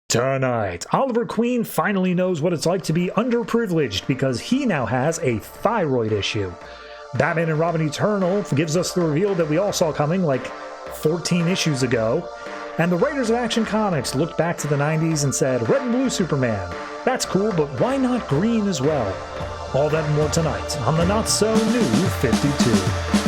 Tonight, Oliver Queen finally knows what it's like to be underprivileged because he now has a thyroid issue. Batman and Robin Eternal gives us the reveal that we all saw coming like 14 issues ago. And the writers of Action Comics looked back to the 90s and said, red and blue Superman. That's cool, but why not green as well? All that and more tonight on the Not So New 52.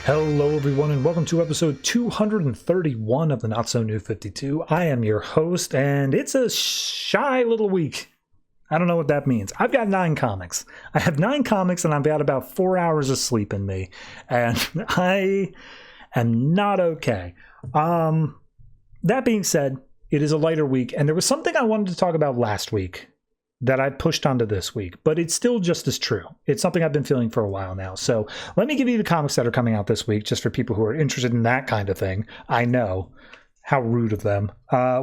Hello everyone and welcome to episode 231 of the Not So New 52. I am your host and it's a shy little week. I don't know what that means. I've got 9 comics. I have 9 comics and I've got about 4 hours of sleep in me. And I am not okay. That being said, it is a lighter week and there was something I wanted to talk about last week that I pushed onto this week, but it's still just as true. It's something I've been feeling for a while now. So let me give you the comics that are coming out this week, just for people who are interested in that kind of thing. I know. How rude of them.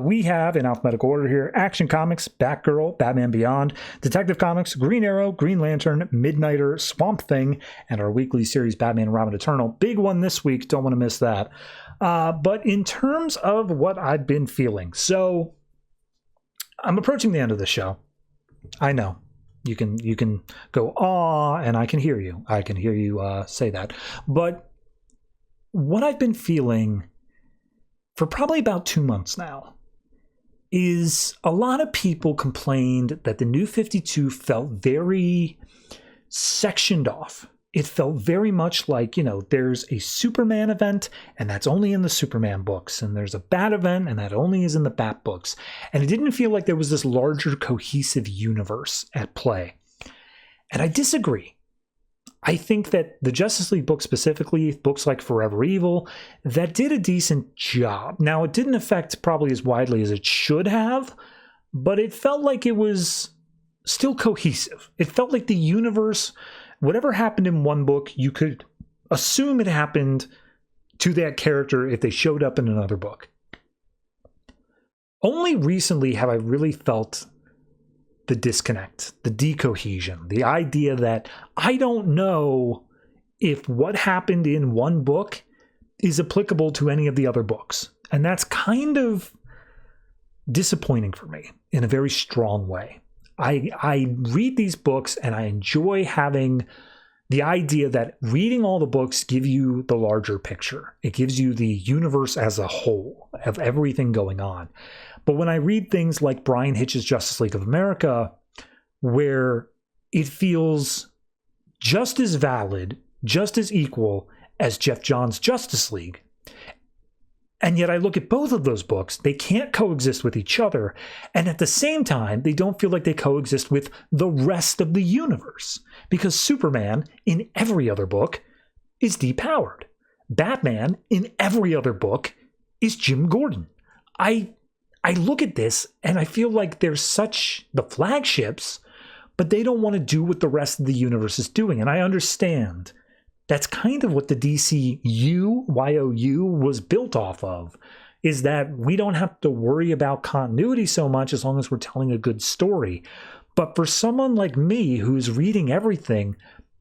We have, in alphabetical order here, Action Comics, Batgirl, Batman Beyond, Detective Comics, Green Arrow, Green Lantern, Midnighter, Swamp Thing, and our weekly series, Batman and Robin Eternal. Big one this week. Don't want to miss that. But in terms of what I've been feeling, so I'm approaching the end of the show. I know you can go "aw," and I can hear you. I can hear you say that. But what I've been feeling for probably about 2 months now is a lot of people complained that the New 52 felt very sectioned off. It felt very much like, there's a Superman event, and that's only in the Superman books. And there's a Bat event, and that only is in the Bat books. And it didn't feel like there was this larger cohesive universe at play. And I disagree. I think that the Justice League books specifically, books like Forever Evil, that did a decent job. Now, it didn't affect probably as widely as it should have, but it felt like it was still cohesive. It felt like the universe... Whatever happened in one book, you could assume it happened to that character if they showed up in another book. Only recently have I really felt the disconnect, the decohesion, the idea that I don't know if what happened in one book is applicable to any of the other books. And that's kind of disappointing for me in a very strong way. I read these books and I enjoy having the idea that reading all the books give you the larger picture. It gives you the universe as a whole of everything going on. But when I read things like Brian Hitch's Justice League of America, where it feels just as valid, just as equal as Jeff Johns' Justice League, and yet I look at both of those books, they can't coexist with each other. And at the same time, they don't feel like they coexist with the rest of the universe. Because Superman, in every other book, is depowered. Batman, in every other book, is Jim Gordon. I look at this and I feel like they're such the flagships, but they don't want to do what the rest of the universe is doing. And I understand. That's kind of what the DCU, YOU, was built off of, is that we don't have to worry about continuity so much as long as we're telling a good story. But for someone like me who's reading everything,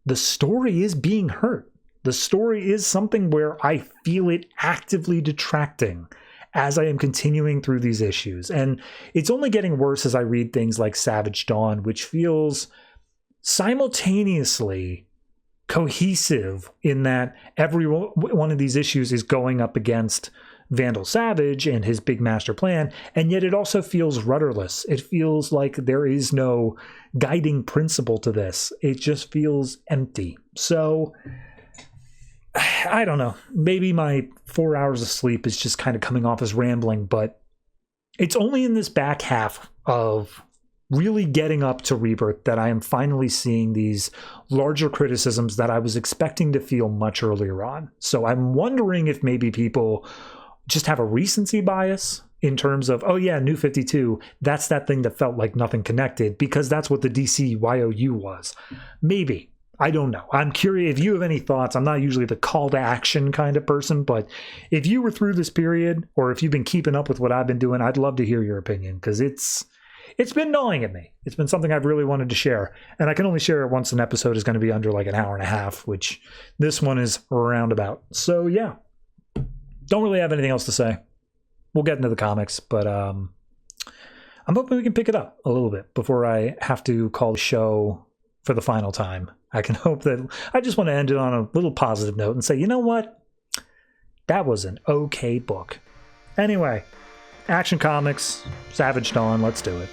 the story is being hurt. The story is something where I feel it actively detracting as I am continuing through these issues. And it's only getting worse as I read things like Savage Dawn, which feels simultaneously cohesive in that every one of these issues is going up against Vandal Savage and his big master plan, and yet it also feels rudderless. It feels like there is no guiding principle to this. It just feels empty. So, I don't know. Maybe my 4 hours of sleep is just kind of coming off as rambling, but it's only in this back half of really getting up to Rebirth that I am finally seeing these larger criticisms that I was expecting to feel much earlier on. So I'm wondering if maybe people just have a recency bias in terms of, oh yeah, New 52, that's that thing that felt like nothing connected because that's what the DC YOU was. Maybe. I don't know. I'm curious if you have any thoughts. I'm not usually the call to action kind of person, but if you were through this period, or if you've been keeping up with what I've been doing, I'd love to hear your opinion, because it's been gnawing at me. It's been something I've really wanted to share, and I can only share it once an episode is going to be under like an hour and a half, which this one is around about. So yeah, don't really have anything else to say. We'll get into the comics, but I'm hoping we can pick it up a little bit before I have to call the show for the final time. I can hope that I just want to end it on a little positive note and say, you know what? That was an okay book. Anyway, Action Comics, Savage Dawn, let's do it.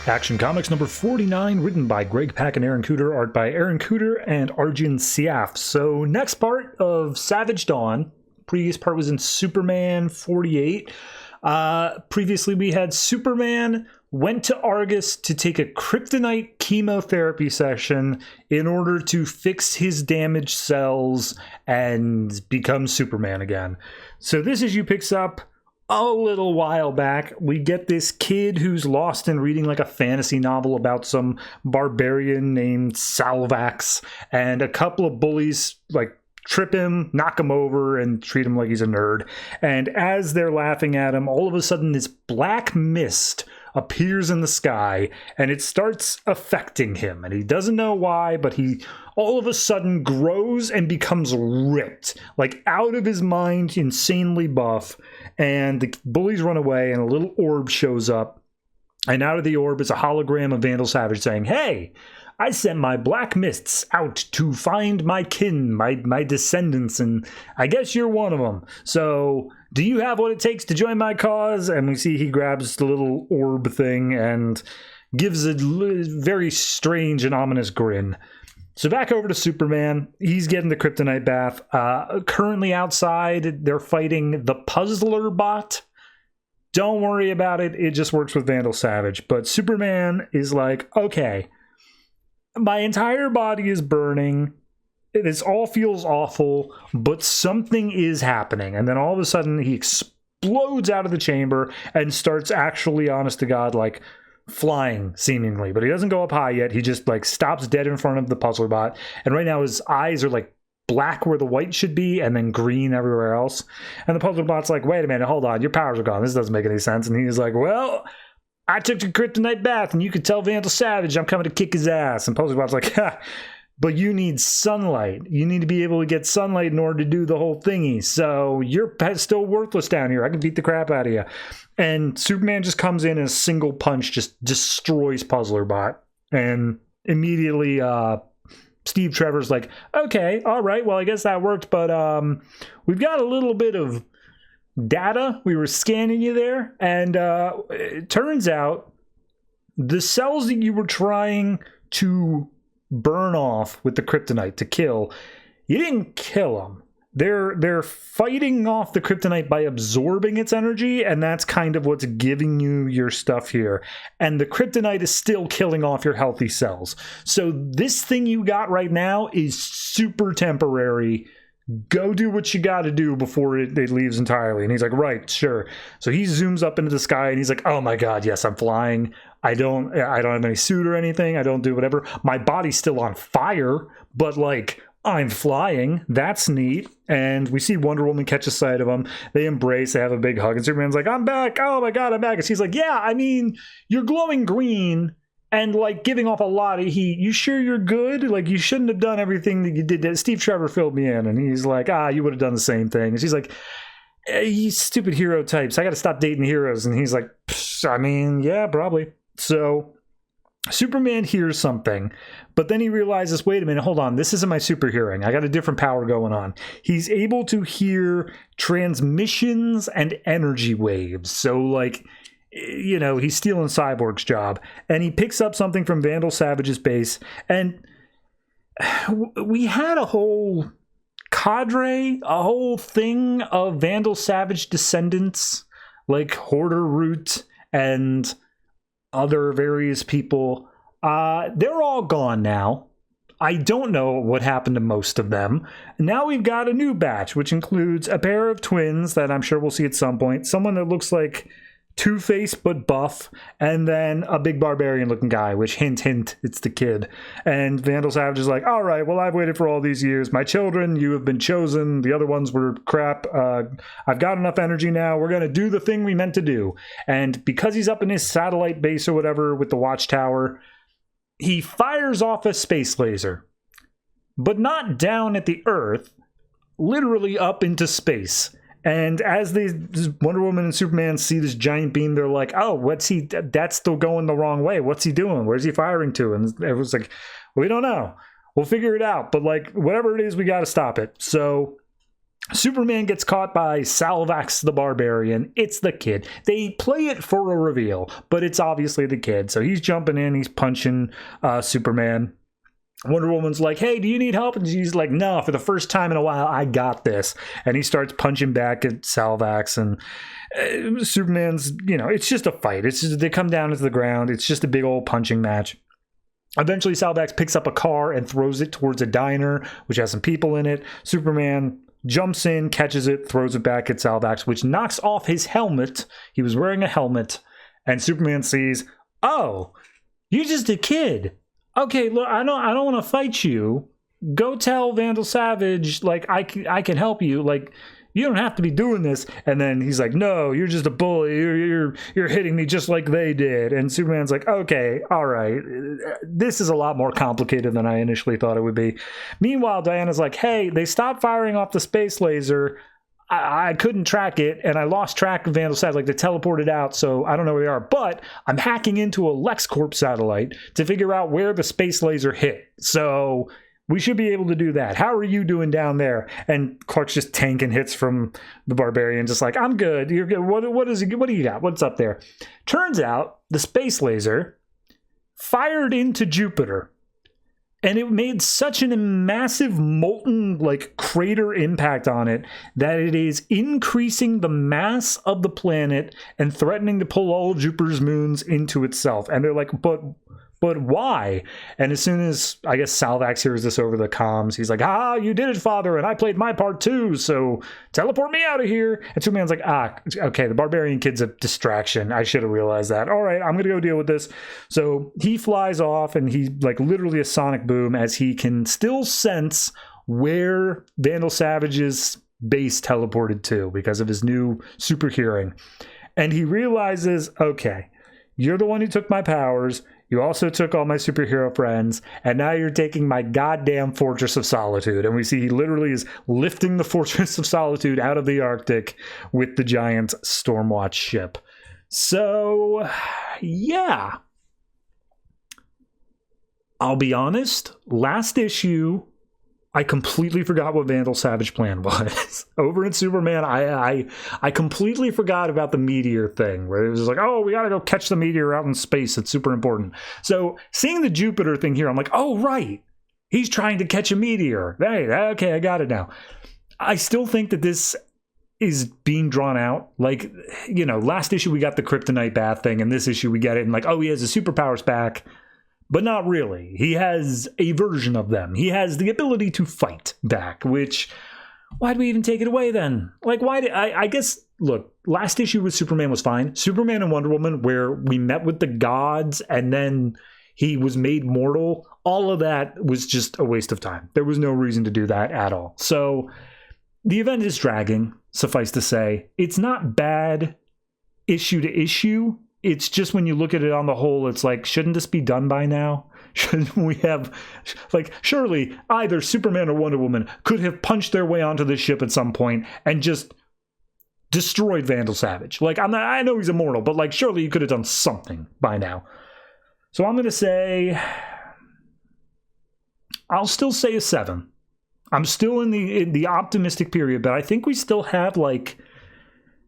Action Comics number 49, written by Greg Pak and Aaron Kuder, art by Aaron Kuder and Ardian Syaf. So next part of Savage Dawn. Previous part was in Superman 48. Previously we had Superman went to Argus to take a kryptonite chemotherapy session in order to fix his damaged cells and become Superman again. So this issue picks up a little while back. We get this kid who's lost in reading like a fantasy novel about some barbarian named Salvax, and a couple of bullies like trip him, knock him over, and treat him like he's a nerd. And as they're laughing at him, all of a sudden this black mist appears in the sky, and it starts affecting him. And he doesn't know why, but he all of a sudden grows and becomes ripped, like out of his mind, insanely buff. And the bullies run away, and a little orb shows up. And out of the orb is a hologram of Vandal Savage saying, "Hey, I sent my black mists out to find my kin, my descendants, and I guess you're one of them. So do you have what it takes to join my cause?" And we see he grabs the little orb thing and gives a very strange and ominous grin. So back over to Superman. He's getting the kryptonite bath. Currently outside, they're fighting the Puzzler bot. Don't worry about it. It just works with Vandal Savage. But Superman is like, okay, my entire body is burning. This all feels awful, but something is happening. And then all of a sudden he explodes out of the chamber and starts actually, honest to God, like flying seemingly. But he doesn't go up high yet. He just like stops dead in front of the puzzler bot. And right now his eyes are like black where the white should be and then green everywhere else. And the puzzler bot's like, wait a minute, hold on, your powers are gone. This doesn't make any sense. And he's like, well, I took the kryptonite bath, and you could tell Vandal Savage I'm coming to kick his ass. And Puzzlerbot's like, ha, but you need sunlight. You need to be able to get sunlight in order to do the whole thingy. So you're still worthless down here. I can beat the crap out of you. And Superman just comes in and a single punch just destroys Puzzlerbot. And immediately Steve Trevor's like, okay, all right, well, I guess that worked. But we've got a little bit of data. We were scanning you there, and it turns out the cells that you were trying to burn off with the kryptonite to kill, you didn't kill them. They're fighting off the kryptonite by absorbing its energy, and that's kind of what's giving you your stuff here. And the kryptonite is still killing off your healthy cells. So this thing you got right now is super temporary. Go do what you got to do before it leaves entirely. And he's like, right, sure. So he zooms up into the sky and he's like, oh my God, yes, I'm flying. I don't have any suit or anything. I don't do whatever. My body's still on fire, but like I'm flying. That's neat. And we see Wonder Woman catch a sight of him. They embrace. They have a big hug. And Superman's like, I'm back. Oh my God, I'm back. And she's like, yeah, I mean, you're glowing green and like giving off a lot of heat. You sure you're good? Like you shouldn't have done everything that you did. Steve Trevor filled me in, and he's like, you would have done the same thing. And she's like, you stupid hero types. I got to stop dating heroes. And he's like, I mean, yeah, probably. So Superman hears something, but then he realizes, wait a minute, hold on. This isn't my super hearing. I got a different power going on. He's able to hear transmissions and energy waves. So like, you know, he's stealing Cyborg's job, and he picks up something from Vandal Savage's base, and we had a whole cadre, a whole thing of Vandal Savage descendants, like Hoarder Root and other various people. They're all gone now. I don't know what happened to most of them. Now we've got a new batch, which includes a pair of twins that I'm sure we'll see at some point, someone that looks like Two-Face but buff, and then a big barbarian looking guy, which hint, it's the kid. And Vandal Savage is like, all right, well, I've waited for all these years. My children, you have been chosen. The other ones were crap. I've got enough energy now. We're going to do the thing we meant to do. And because he's up in his satellite base or whatever with the watchtower, he fires off a space laser, but not down at the Earth, literally up into space. And as Wonder Woman and Superman see this giant beam, they're like, oh, that's still going the wrong way. What's he doing? Where's he firing to? And everyone's like, we don't know. We'll figure it out. But like, whatever it is, we got to stop it. So Superman gets caught by Salvax the Barbarian. It's the kid. They play it for a reveal, but it's obviously the kid. So he's jumping in, he's punching Superman. Wonder Woman's like, hey, do you need help? And she's like, no, for the first time in a while, I got this. And he starts punching back at Salvax. And Superman's, it's just a fight. It's just, they come down to the ground. It's just a big old punching match. Eventually, Salvax picks up a car and throws it towards a diner, which has some people in it. Superman jumps in, catches it, throws it back at Salvax, which knocks off his helmet. He was wearing a helmet. And Superman sees, oh, you're just a kid. Okay, look, I don't want to fight you. Go tell Vandal Savage, like, I can help you. Like, you don't have to be doing this. And then he's like, no, you're just a bully. You're hitting me just like they did. And Superman's like, okay, all right. This is a lot more complicated than I initially thought it would be. Meanwhile, Diana's like, hey, they stopped firing off the space laser. I couldn't track it, and I lost track of Vandal Savage. Like, they teleported out, so I don't know where they are. But I'm hacking into a LexCorp satellite to figure out where the space laser hit. So we should be able to do that. How are you doing down there? And Clark's just tanking hits from the Barbarian, just like, I'm good. You're good. What do you got? What's up there? Turns out the space laser fired into Jupiter. And it made such a massive molten crater impact on it that it is increasing the mass of the planet and threatening to pull all of Jupiter's moons into itself. And they're like, but why? And as soon as, I guess, Salvax hears this over the comms, he's like, you did it, father, and I played my part too, so teleport me out of here. And Superman's like, okay, the Barbarian kid's a distraction. I should have realized that. All right, I'm going to go deal with this. So he flies off, and he, literally a sonic boom, as he can still sense where Vandal Savage's base teleported to because of his new super hearing. And he realizes, okay, you're the one who took my powers. You also took all my superhero friends, and now you're taking my goddamn Fortress of Solitude. And we see he literally is lifting the Fortress of Solitude out of the Arctic with the giant Stormwatch ship. So, yeah. I'll be honest, last issue, I completely forgot what Vandal Savage plan was. Over in Superman, I completely forgot about the meteor thing, where it was like, oh, we gotta go catch the meteor out in space. It's super important. So seeing the Jupiter thing here, I'm like, oh, right. He's trying to catch a meteor. Hey, okay, I got it now. I still think that this is being drawn out. Last issue we got the kryptonite bath thing, and this issue we get it, and he has his superpowers back. But not really. He has a version of them. He has the ability to fight back, which, why'd we even take it away then? I guess, look, last issue with Superman was fine. Superman and Wonder Woman, where we met with the gods and then he was made mortal, all of that was just a waste of time. There was no reason to do that at all. So the event is dragging, suffice to say. It's not bad issue to issue. It's just when you look at it on the whole, it's like, shouldn't this be done by now? Shouldn't we have, surely either Superman or Wonder Woman could have punched their way onto this ship at some point and just destroyed Vandal Savage. I know he's immortal, but surely you could have done something by now. So I'm going to say, I'll still say a 7. I'm still in the optimistic period, but I think we still have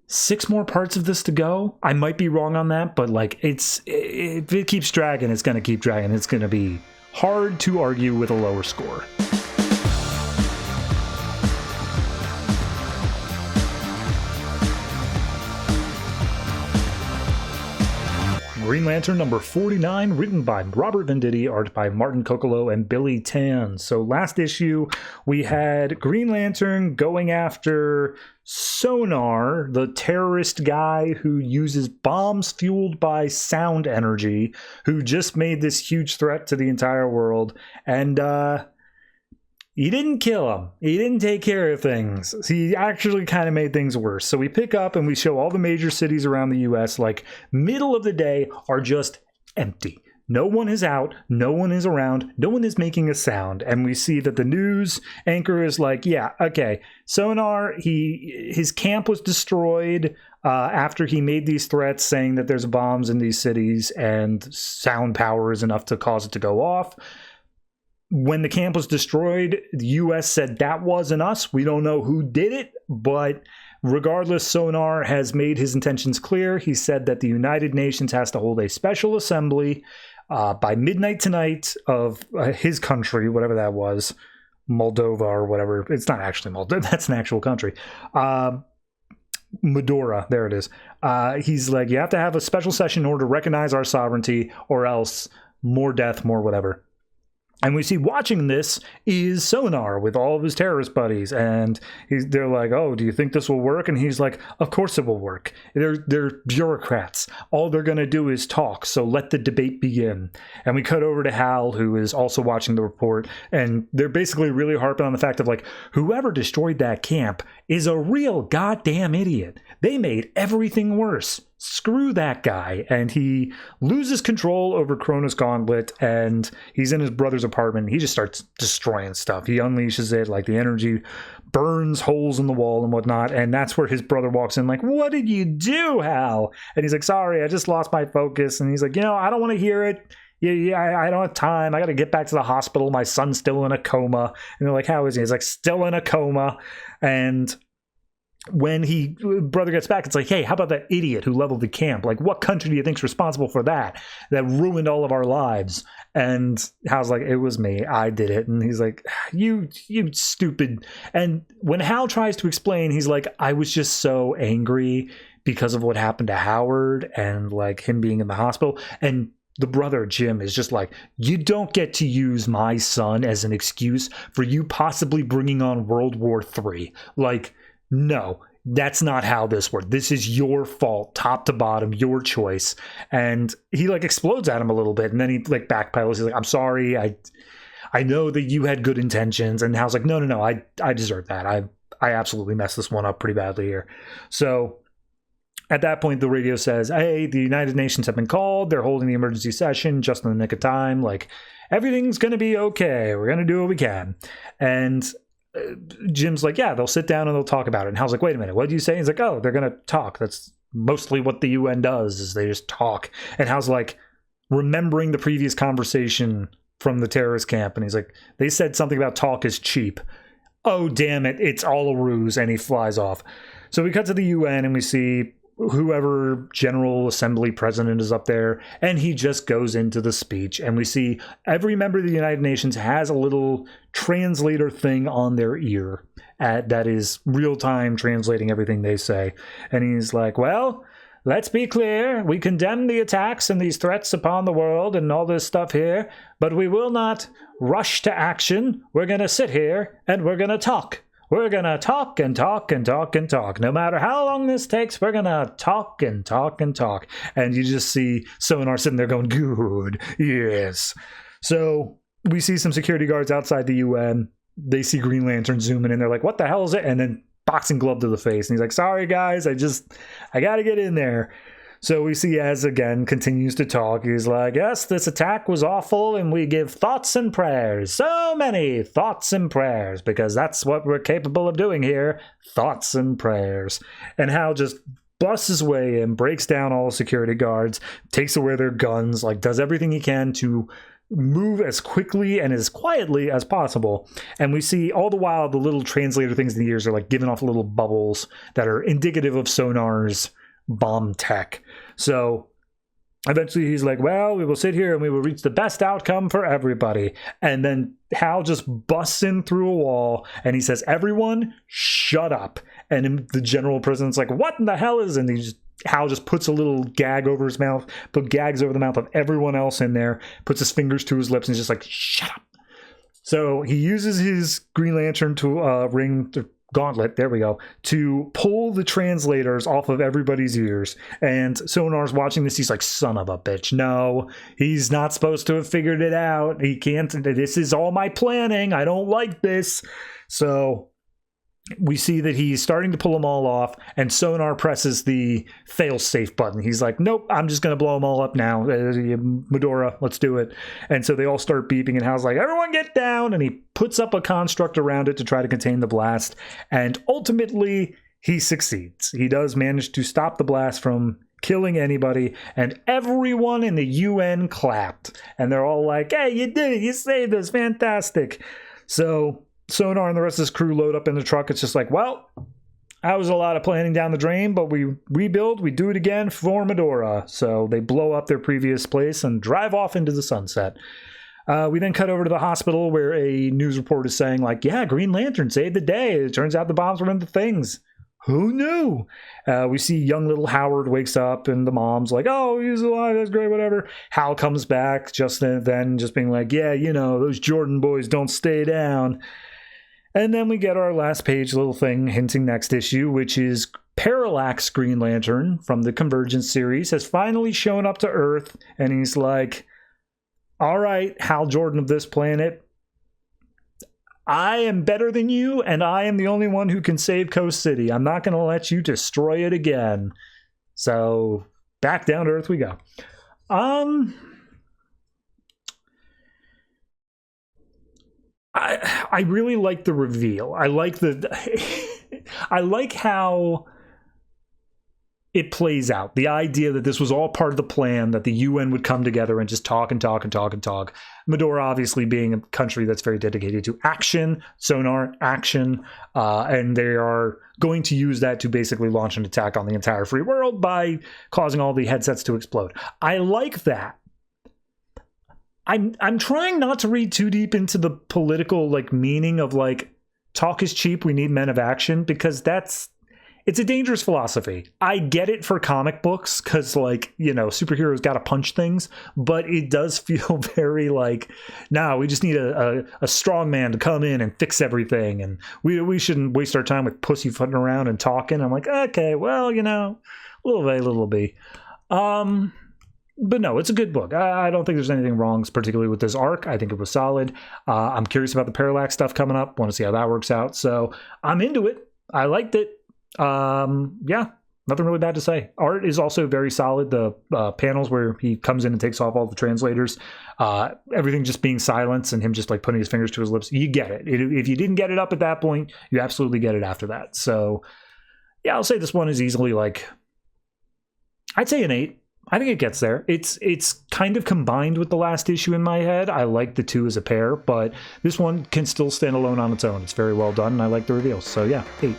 6 more parts of this to go. I might be wrong on that, but if it keeps dragging, it's going to keep dragging. It's going to be hard to argue with a lower score. Green Lantern number 49, written by Robert Venditti, art by Martin Coccolo and Billy Tan. So last issue, we had Green Lantern going after Sonar, the terrorist guy who uses bombs fueled by sound energy, who just made this huge threat to the entire world. And, he didn't kill him. He didn't take care of things. He actually kind of made things worse. So we pick up and we show all the major cities around the U.S. like middle of the day are just empty. No one is out. No one is around. No one is making a sound. And we see that the news anchor is like, yeah, okay. Sonar, his camp was destroyed after he made these threats saying that there's bombs in these cities and sound power is enough to cause it to go off. When the camp was destroyed, the U.S. said that wasn't us. We don't know who did it, but regardless, Sonar has made his intentions clear. He said that the United Nations has to hold a special assembly by midnight tonight of his country, whatever that was, Moldova or whatever. It's not actually Moldova. That's an actual country. Medora, there it is. He's like, you have to have a special session in order to recognize our sovereignty or else more death, more whatever. And we see watching this is Sonar with all of his terrorist buddies. And they're like, oh, do you think this will work? And he's like, of course it will work. They're bureaucrats. All they're going to do is talk. So let the debate begin. And we cut over to Hal, who is also watching the report. And they're basically really harping on the fact of like, whoever destroyed that camp is a real goddamn idiot. They made everything worse. Screw that guy. And he loses control over Cronus Gauntlet, and he's in his brother's apartment. He just starts destroying stuff. He unleashes it, like the energy burns holes in the wall and whatnot. And that's where his brother walks in like, what did you do, Hal? And he's like, sorry, I just lost my focus. And he's like, I don't want to hear it. Yeah, I don't have time. I got to get back to the hospital. My son's still in a coma. And they're like, how is he? He's like, still in a coma. And when brother gets back, it's like, hey, how about that idiot who leveled the camp? Like, what country do you think's responsible for that ruined all of our lives? And Hal's like, it was me. I did it. And he's like, you stupid. And when Hal tries to explain, he's like, I was just so angry because of what happened to Howard and like him being in the hospital. And the brother, Jim, is just like, you don't get to use my son as an excuse for you possibly bringing on World War III. Like, no, that's not how this worked. This is your fault, top to bottom, your choice. And he like explodes at him a little bit, and then he like backpedals. He's like, I'm sorry. I know that you had good intentions. And Hal's like, no, I deserve that. I absolutely messed this one up pretty badly here. So at that point, the radio says, hey, the United Nations have been called. They're holding the emergency session just in the nick of time. Like, everything's going to be okay. We're going to do what we can. And Jim's like, yeah, they'll sit down and they'll talk about it. And Hal's like, wait a minute, what did you say? He's like, oh, they're going to talk. That's mostly what the UN does, is they just talk. And Hal's like, remembering the previous conversation from the terrorist camp. And he's like, they said something about talk is cheap. Oh, damn it, it's all a ruse. And he flies off. So we cut to the UN and we see whoever General Assembly president is up there, and he just goes into the speech, and we see every member of the United Nations has a little translator thing on their ear that is real-time translating everything they say. And he's like, well, let's be clear. We condemn the attacks and these threats upon the world and all this stuff here, but we will not rush to action. We're going to sit here and we're going to talk. We're going to talk and talk and talk and talk. No matter how long this takes, we're going to talk and talk and talk. And you just see Sonar sitting there going, good, yes. So we see some security guards outside the UN. They see Green Lantern zooming in. They're like, what the hell is it? And then boxing glove to the face. And he's like, sorry, guys, I got to get in there. So we see Az again continues to talk. He's like, yes, this attack was awful, and we give thoughts and prayers. So many thoughts and prayers, because that's what we're capable of doing here. Thoughts and prayers. And Hal just busts his way in, breaks down all the security guards, takes away their guns, like does everything he can to move as quickly and as quietly as possible. And we see all the while the little translator things in the ears are like giving off little bubbles that are indicative of Sonar's bomb tech. So eventually he's like, well, we will sit here and we will reach the best outcome for everybody. And then Hal just busts in through a wall and he says, everyone shut up. And the general president's like, what in the hell is it? And he just Hal just puts a little gag over his mouth, but gags over the mouth of everyone else in there, puts his fingers to his lips, and is just like, shut up. So he uses his Green Lantern to ring the gauntlet, there we go, to pull the translators off of everybody's ears. And Sonar's watching this. He's like, son of a bitch. No, he's not supposed to have figured it out. He can't. This is all my planning. I don't like this. So we see that he's starting to pull them all off, and Sonar presses the fail-safe button. He's like, nope, I'm just going to blow them all up now. Medora, let's do it. And so they all start beeping, and Hal's like, everyone get down! And he puts up a construct around it to try to contain the blast, and ultimately, he succeeds. He does manage to stop the blast from killing anybody, and everyone in the UN clapped. And they're all like, hey, you did it! You saved us! Fantastic! So Sonar and the rest of his crew load up in the truck. It's just like, well, that was a lot of planning down the drain, but we rebuild, we do it again for Medora. So they blow up their previous place and drive off into the sunset. We then cut over to the hospital where a news report is saying, like, yeah, Green Lantern saved the day. It turns out the bombs were in the things. Who knew? We see young little Howard wakes up, and the mom's like, oh, he's alive, that's great, whatever. Hal comes back just then, just being like, yeah, you know, those Jordan boys don't stay down. And then we get our last page little thing hinting next issue, which is Parallax Green Lantern from the Convergence series has finally shown up to Earth, and he's like, all right, Hal Jordan of this planet, I am better than you, and I am the only one who can save Coast City. I'm not going to let you destroy it again. So back down to Earth we go. I really like the reveal. I like I like how it plays out. The idea that this was all part of the plan, that the UN would come together and just talk and talk and talk and talk. Medora obviously being a country that's very dedicated to action, Sonar, action, and they are going to use that to basically launch an attack on the entire free world by causing all the headsets to explode. I like that. I'm trying not to read too deep into the political meaning of talk is cheap, we need men of action, because it's a dangerous philosophy. I get it for comic books because superheroes gotta punch things, but it does feel very no, we just need a strong man to come in and fix everything, and we shouldn't waste our time with pussyfooting around and talking. I'm like, okay, well, little A, little B. But no, it's a good book. I don't think there's anything wrong, particularly with this arc. I think it was solid. I'm curious about the Parallax stuff coming up. Want to see how that works out. So I'm into it. I liked it. Yeah, nothing really bad to say. Art is also very solid. The panels where he comes in and takes off all the translators, everything just being silence and him just putting his fingers to his lips. You get it. If you didn't get it up at that point, you absolutely get it after that. So yeah, I'll say this one is easily I'd say an 8. I think it gets there. It's kind of combined with the last issue in my head. I like the two as a pair, but this one can still stand alone on its own. It's very well done, and I like the reveals. So yeah, 8.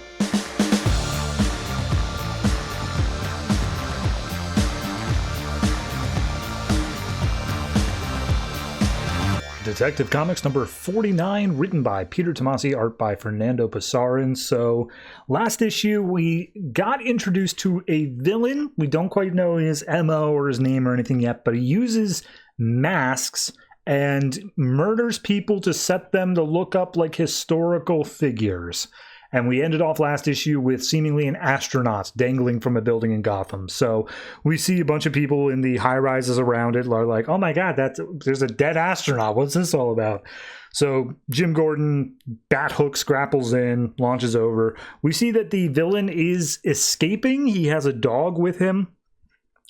Detective Comics number 49, written by Peter Tomasi, art by Fernando Pasarin. So last issue, we got introduced to a villain. We don't quite know his MO or his name or anything yet, but he uses masks and murders people to set them to look up historical figures. And we ended off last issue with seemingly an astronaut dangling from a building in Gotham. So we see a bunch of people in the high rises around it are like, oh my God, there's a dead astronaut. What's this all about? So Jim Gordon bat hooks, grapples in, launches over. We see that the villain is escaping. He has a dog with him,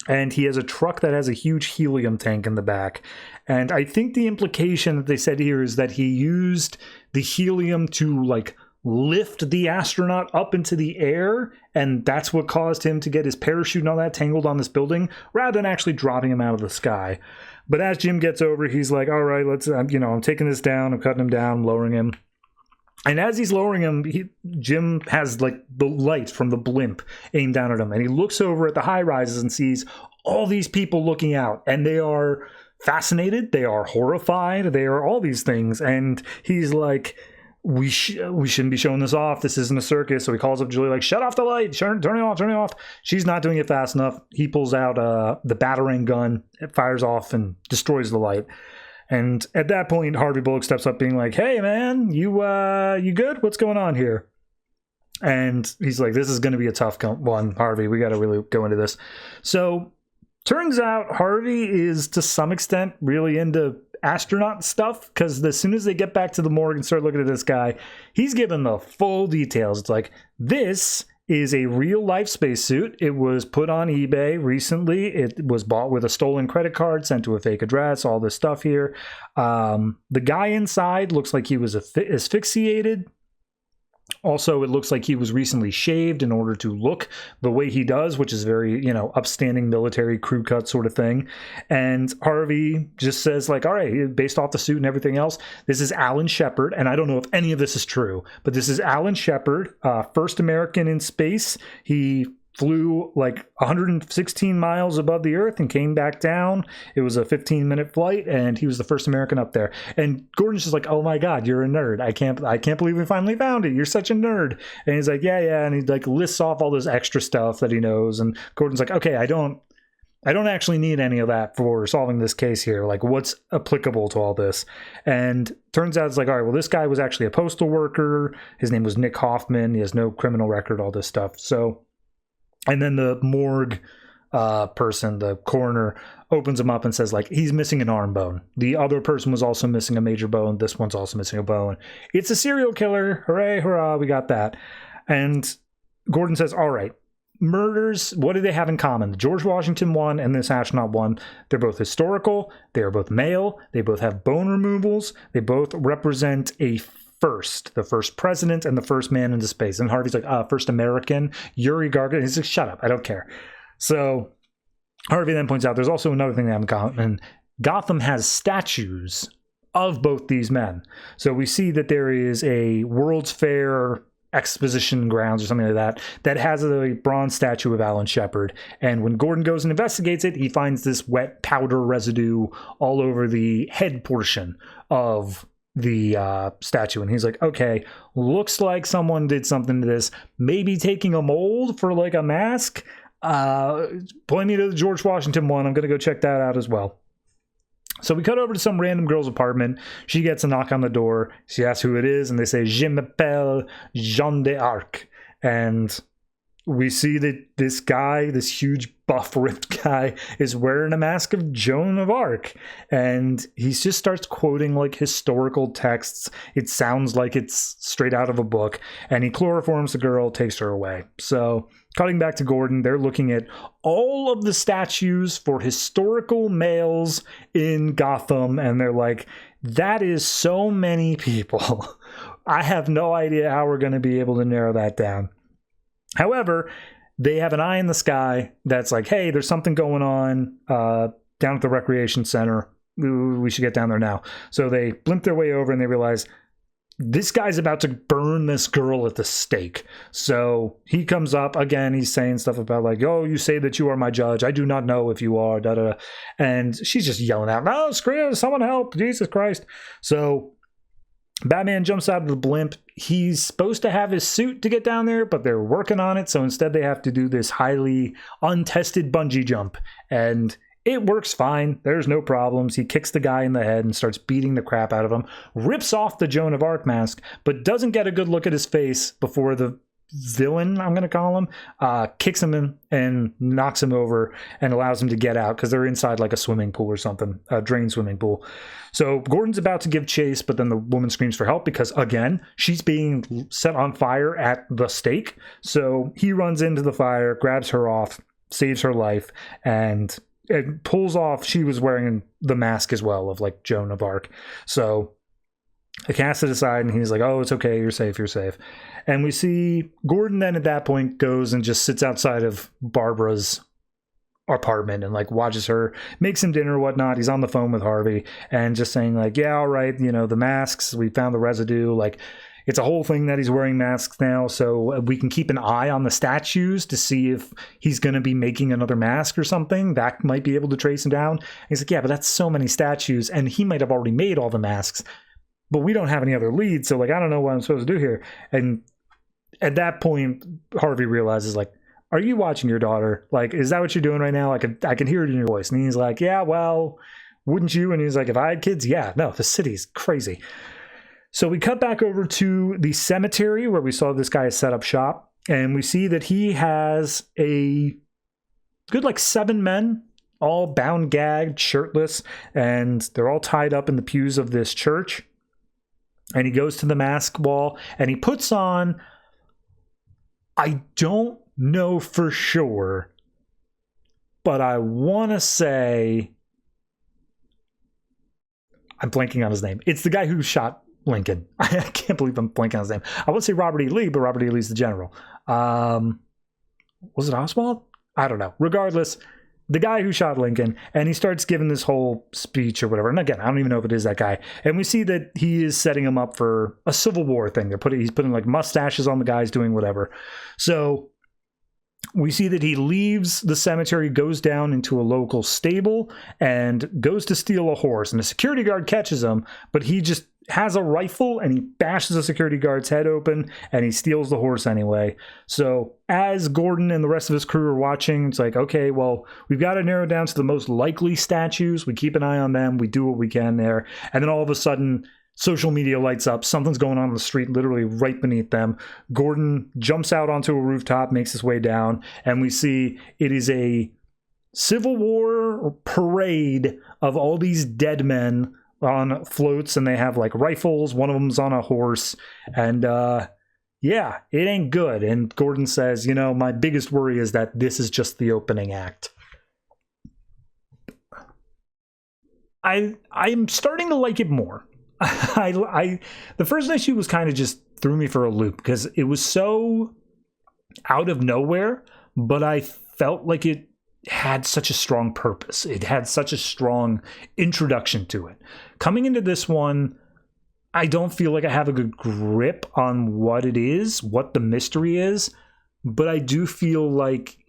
and he has a truck that has a huge helium tank in the back. And I think the implication that they said here is that he used the helium to lift the astronaut up into the air, and that's what caused him to get his parachute and all that tangled on this building, rather than actually dropping him out of the sky. But as Jim gets over, he's like, all right, let's, I'm taking this down, I'm cutting him down, lowering him. And as he's lowering him, Jim has the light from the blimp aimed down at him, and he looks over at the high rises and sees all these people looking out, and they are fascinated, they are horrified, they are all these things, and he's like, we shouldn't be showing this off. This isn't a circus. So he calls up Julie, like, shut off the light, turn it off. She's not doing it fast enough. He pulls out the Batarang gun, it fires off and destroys the light. And at that point, Harvey Bullock steps up being like, hey man, you good? What's going on here? And he's like, this is going to be a tough one, Harvey. We got to really go into this. So turns out Harvey is to some extent really into astronaut stuff, because as soon as they get back to the morgue and start looking at this guy, he's given the full details. It's like, this is a real life spacesuit. It was put on eBay recently. It was bought with a stolen credit card, sent to a fake address, all this stuff here. The guy inside looks like he was asphyxiated. Also, it looks like he was recently shaved in order to look the way he does, which is very, upstanding military crew cut sort of thing. And Harvey just says, like, all right, based off the suit and everything else, this is Alan Shepard. And I don't know if any of this is true, but this is Alan Shepard, first American in space. He flew like 116 miles above the Earth and came back down. It was a 15-minute flight, and he was the first American up there. And Gordon's just like, oh my God, you're a nerd. I can't believe we finally found it. You're such a nerd. And he's like, yeah. And he like lists off all this extra stuff that he knows. And Gordon's like, okay, I don't actually need any of that for solving this case here. Like, what's applicable to all this? And turns out it's like, all right, well, this guy was actually a postal worker. His name was Nick Hoffman. He has no criminal record, all this stuff. So, and then the morgue person, the coroner, opens him up and says, like, he's missing an arm bone. The other person was also missing a major bone. This one's also missing a bone. It's a serial killer. Hooray, hurrah, we got that. And Gordon says, all right, murders, what do they have in common? The George Washington one and this astronaut one, they're both historical. They are both male. They both have bone removals. They both represent the first president and the first man into space. And Harvey's like, first American, Yuri Gagarin. He's like, shut up, I don't care. So Harvey then points out there's also another thing they have in common. Gotham has statues of both these men. So we see that there is a World's Fair exposition grounds or something like that has a bronze statue of Alan Shepard. And when Gordon goes and investigates it, he finds this wet powder residue all over the head portion of the statue. And he's like, okay, looks like someone did something to this, maybe taking a mold for like a mask. Point me to the George Washington one. I'm gonna go check that out as well. So we cut over to some random girl's apartment. She gets a knock on the door. She asks who it is, and they say, Je m'appelle Jean d'Arc. And we see that this guy, this huge buff ripped guy, is wearing a mask of Joan of Arc. And he just starts quoting like historical texts. It sounds like it's straight out of a book. And he chloroforms the girl, takes her away. So cutting back to Gordon, they're looking at all of the statues for historical males in Gotham. And they're like, that is so many people. I have no idea how we're going to be able to narrow that down. However, they have an eye in the sky that's like, hey, there's something going on down at the recreation center. We should get down there now. So they blimp their way over and they realize this guy's about to burn this girl at the stake. So he comes up again. He's saying stuff about like, oh, you say that you are my judge. I do not know if you are. Da, da, da. And she's just yelling out, no, screw it, someone help, Jesus Christ. So Batman jumps out of the blimp. He's supposed to have his suit to get down there, but they're working on it. So instead they have to do this highly untested bungee jump. And it works fine. There's no problems. He kicks the guy in the head and starts beating the crap out of him, rips off the Joan of Arc mask, but doesn't get a good look at his face before the villain, I'm going to call him, kicks him in and knocks him over and allows him to get out because they're inside like a swimming pool or something, a drain swimming pool. So Gordon's about to give chase, but then the woman screams for help because, again, she's being set on fire at the stake. So he runs into the fire, grabs her off, saves her life, and it pulls off. She was wearing the mask as well of like Joan of Arc. So I cast it aside and he's like, oh, it's okay. You're safe. You're safe. And we see Gordon then at that point goes and just sits outside of Barbara's apartment and like watches her, makes him dinner or whatnot. He's on the phone with Harvey and just saying like, yeah, all right. You know, the masks, we found the residue. Like it's a whole thing that he's wearing masks now. So we can keep an eye on the statues to see if he's going to be making another mask or something that might be able to trace him down. And he's like, yeah, but that's so many statues. And he might have already made all the masks. but we don't have any other leads, so like I don't know what I'm supposed to do here. And at that point, Harvey realizes, like, are you watching your daughter? Like, is that what you're doing right now? I can hear it in your voice. And he's like, yeah, well, wouldn't you? And he's like, if I had kids, yeah, no, the city's crazy. So we cut back over to the cemetery where we saw this guy set up shop, and we see that he has a good like 7 men, all bound, gagged, shirtless, and they're all tied up in the pews of this church. And he goes to the mask wall and he puts on, I don't know for sure, but I want to say, I'm blanking on his name. It's the guy who shot Lincoln. I can't believe I'm blanking on his name. I would say Robert E. Lee, but Robert E. Lee's the general. Was it Oswald? I don't know. Regardless, the guy who shot Lincoln, and he starts giving this whole speech or whatever. And again, I don't even know if it is that guy. And we see that he is setting him up for a Civil War thing. He's putting like mustaches on the guys, doing whatever. So we see that he leaves the cemetery, goes down into a local stable, and goes to steal a horse. And the security guard catches him, but he just has a rifle and he bashes the security guard's head open and he steals the horse anyway. So as Gordon and the rest of his crew are watching, it's like, okay, well, we've got to narrow down to the most likely statues. We keep an eye on them. We do what we can there. And then all of a sudden, social media lights up. Something's going on the street, literally right beneath them. Gordon jumps out onto a rooftop, makes his way down, and we see it is a Civil War parade of all these dead men on floats, and they have like rifles. One of them's on a horse, and yeah, it ain't good. And Gordon says, my biggest worry is that this is just the opening act. I'm starting to like it more. The first issue was kind of just threw me for a loop because it was so out of nowhere, but I felt like it had such a strong purpose. It had such a strong introduction to it. Coming into this one, I don't feel like I have a good grip on what it is, what the mystery is, but I do feel like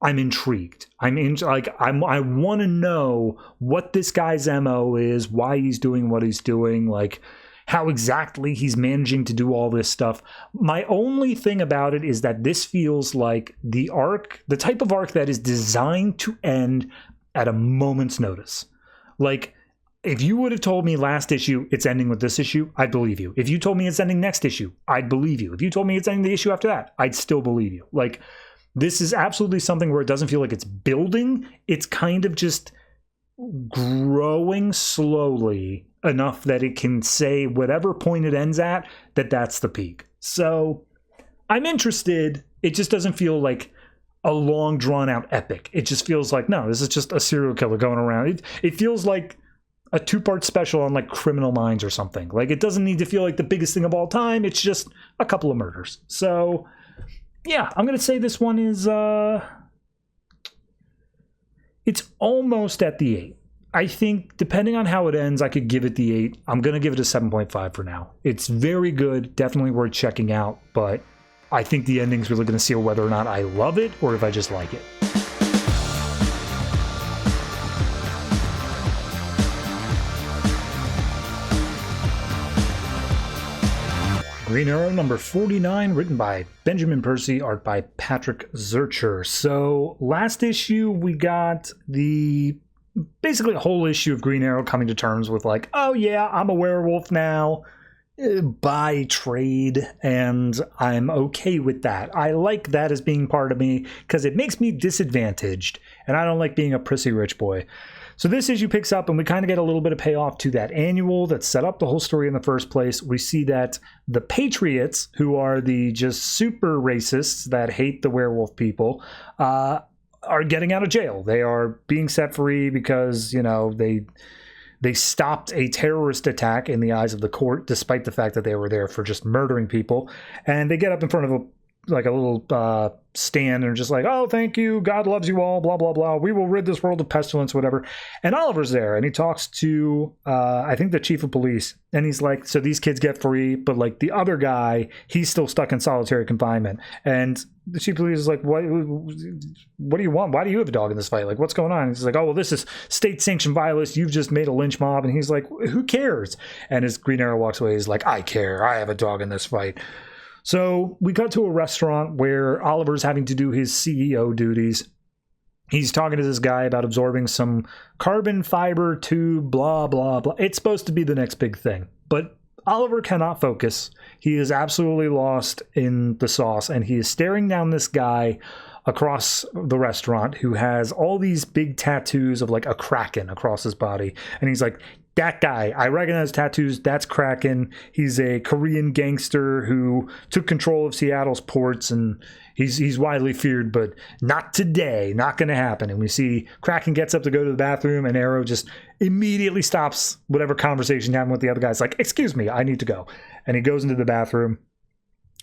I'm intrigued. I want to know what this guy's MO is, why he's doing what he's doing, like how exactly he's managing to do all this stuff. My only thing about it is that this feels like the type of arc that is designed to end at a moment's notice. Like, if you would have told me last issue it's ending with this issue, I'd believe you. If you told me it's ending next issue, I'd believe you. If you told me it's ending the issue after that, I'd still believe you. Like, this is absolutely something where it doesn't feel like it's building. It's kind of just growing slowly enough that it can say whatever point it ends at, that's the peak. So I'm interested. It just doesn't feel like a long drawn out epic. It just feels like, no, this is just a serial killer going around. It feels like a 2-part special on like Criminal Minds or something. Like, it doesn't need to feel like the biggest thing of all time. It's just a couple of murders. So yeah, I'm going to say this one is, it's almost at the 8. I think depending on how it ends, I could give it the 8. I'm going to give it a 7.5 for now. It's very good, definitely worth checking out, but I think the ending's really going to seal whether or not I love it or if I just like it. Green Arrow number 49, written by Benjamin Percy, art by Patrick Zircher. So last issue we got basically a whole issue of Green Arrow coming to terms with like, oh yeah, I'm a werewolf now, by trade, and I'm okay with that. I like that as being part of me because it makes me disadvantaged, and I don't like being a prissy rich boy. So this issue picks up and we kind of get a little bit of payoff to that annual that set up the whole story in the first place. We see that the Patriots, who are the just super racists that hate the werewolf people, are getting out of jail. They are being set free because, they stopped a terrorist attack in the eyes of the court, despite the fact that they were there for just murdering people. And they get up in front of like a little stand and just like, oh, thank you, God loves you all, blah blah blah, we will rid this world of pestilence, whatever. And Oliver's there and he talks to I think the chief of police, and he's like, so these kids get free, but like the other guy, he's still stuck in solitary confinement. And the chief of police is like, what do you want? Why do you have a dog in this fight? Like, what's going on? And he's like, oh, well, this is state sanctioned violence, you've just made a lynch mob. And he's like, who cares? And as Green Arrow walks away, he's like, I care, I have a dog in this fight. So we cut to a restaurant where Oliver's having to do his CEO duties. He's talking to this guy about absorbing some carbon fiber tube, blah, blah, blah. It's supposed to be the next big thing. But Oliver cannot focus. He is absolutely lost in the sauce, and he is staring down this guy across the restaurant who has all these big tattoos of like a kraken across his body. And he's like, that guy, I recognize tattoos, that's Kraken. He's a Korean gangster who took control of Seattle's ports, and he's widely feared, but not today, not going to happen. And we see Kraken gets up to go to the bathroom, and Arrow just immediately stops whatever conversation he had with the other guys, like, excuse me, I need to go. And he goes into the bathroom.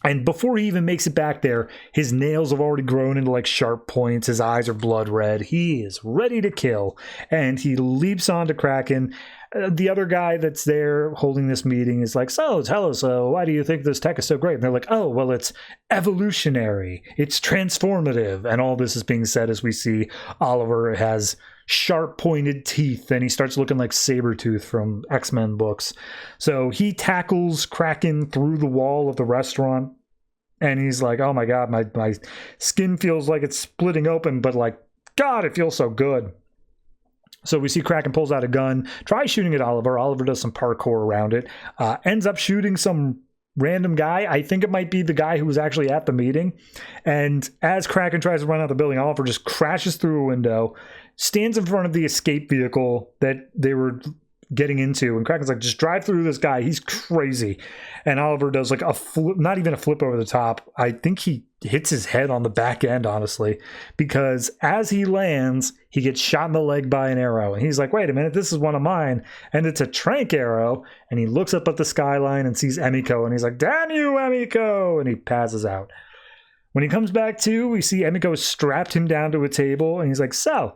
And before he even makes it back there, his nails have already grown into like sharp points. His eyes are blood red. He is ready to kill. And he leaps onto Kraken. The other guy that's there holding this meeting is like, so tell us, why do you think this tech is so great? And they're like, oh, well, it's evolutionary. It's transformative. And all this is being said as we see Oliver has sharp pointed teeth, and he starts looking like Sabretooth from X-Men books. So he tackles Kraken through the wall of the restaurant, and he's like, oh my God, my skin feels like it's splitting open, but like, God, it feels so good. So we see Kraken pulls out a gun, tries shooting at Oliver. Oliver does some parkour around it, ends up shooting some random guy. I think it might be the guy who was actually at the meeting. And as Kraken tries to run out the building, Oliver just crashes through a window, stands in front of the escape vehicle that they were getting into, and Kraken's like, just drive through this guy, he's crazy. And Oliver does like a flip, not even a flip over the top. I think he hits his head on the back end, honestly, because as he lands, he gets shot in the leg by an arrow. And he's like, wait a minute, this is one of mine. And it's a trank arrow. And he looks up at the skyline and sees Emiko, and he's like, damn you, Emiko! And he passes out. When he comes back to, we see Emiko strapped him down to a table, and he's like, so,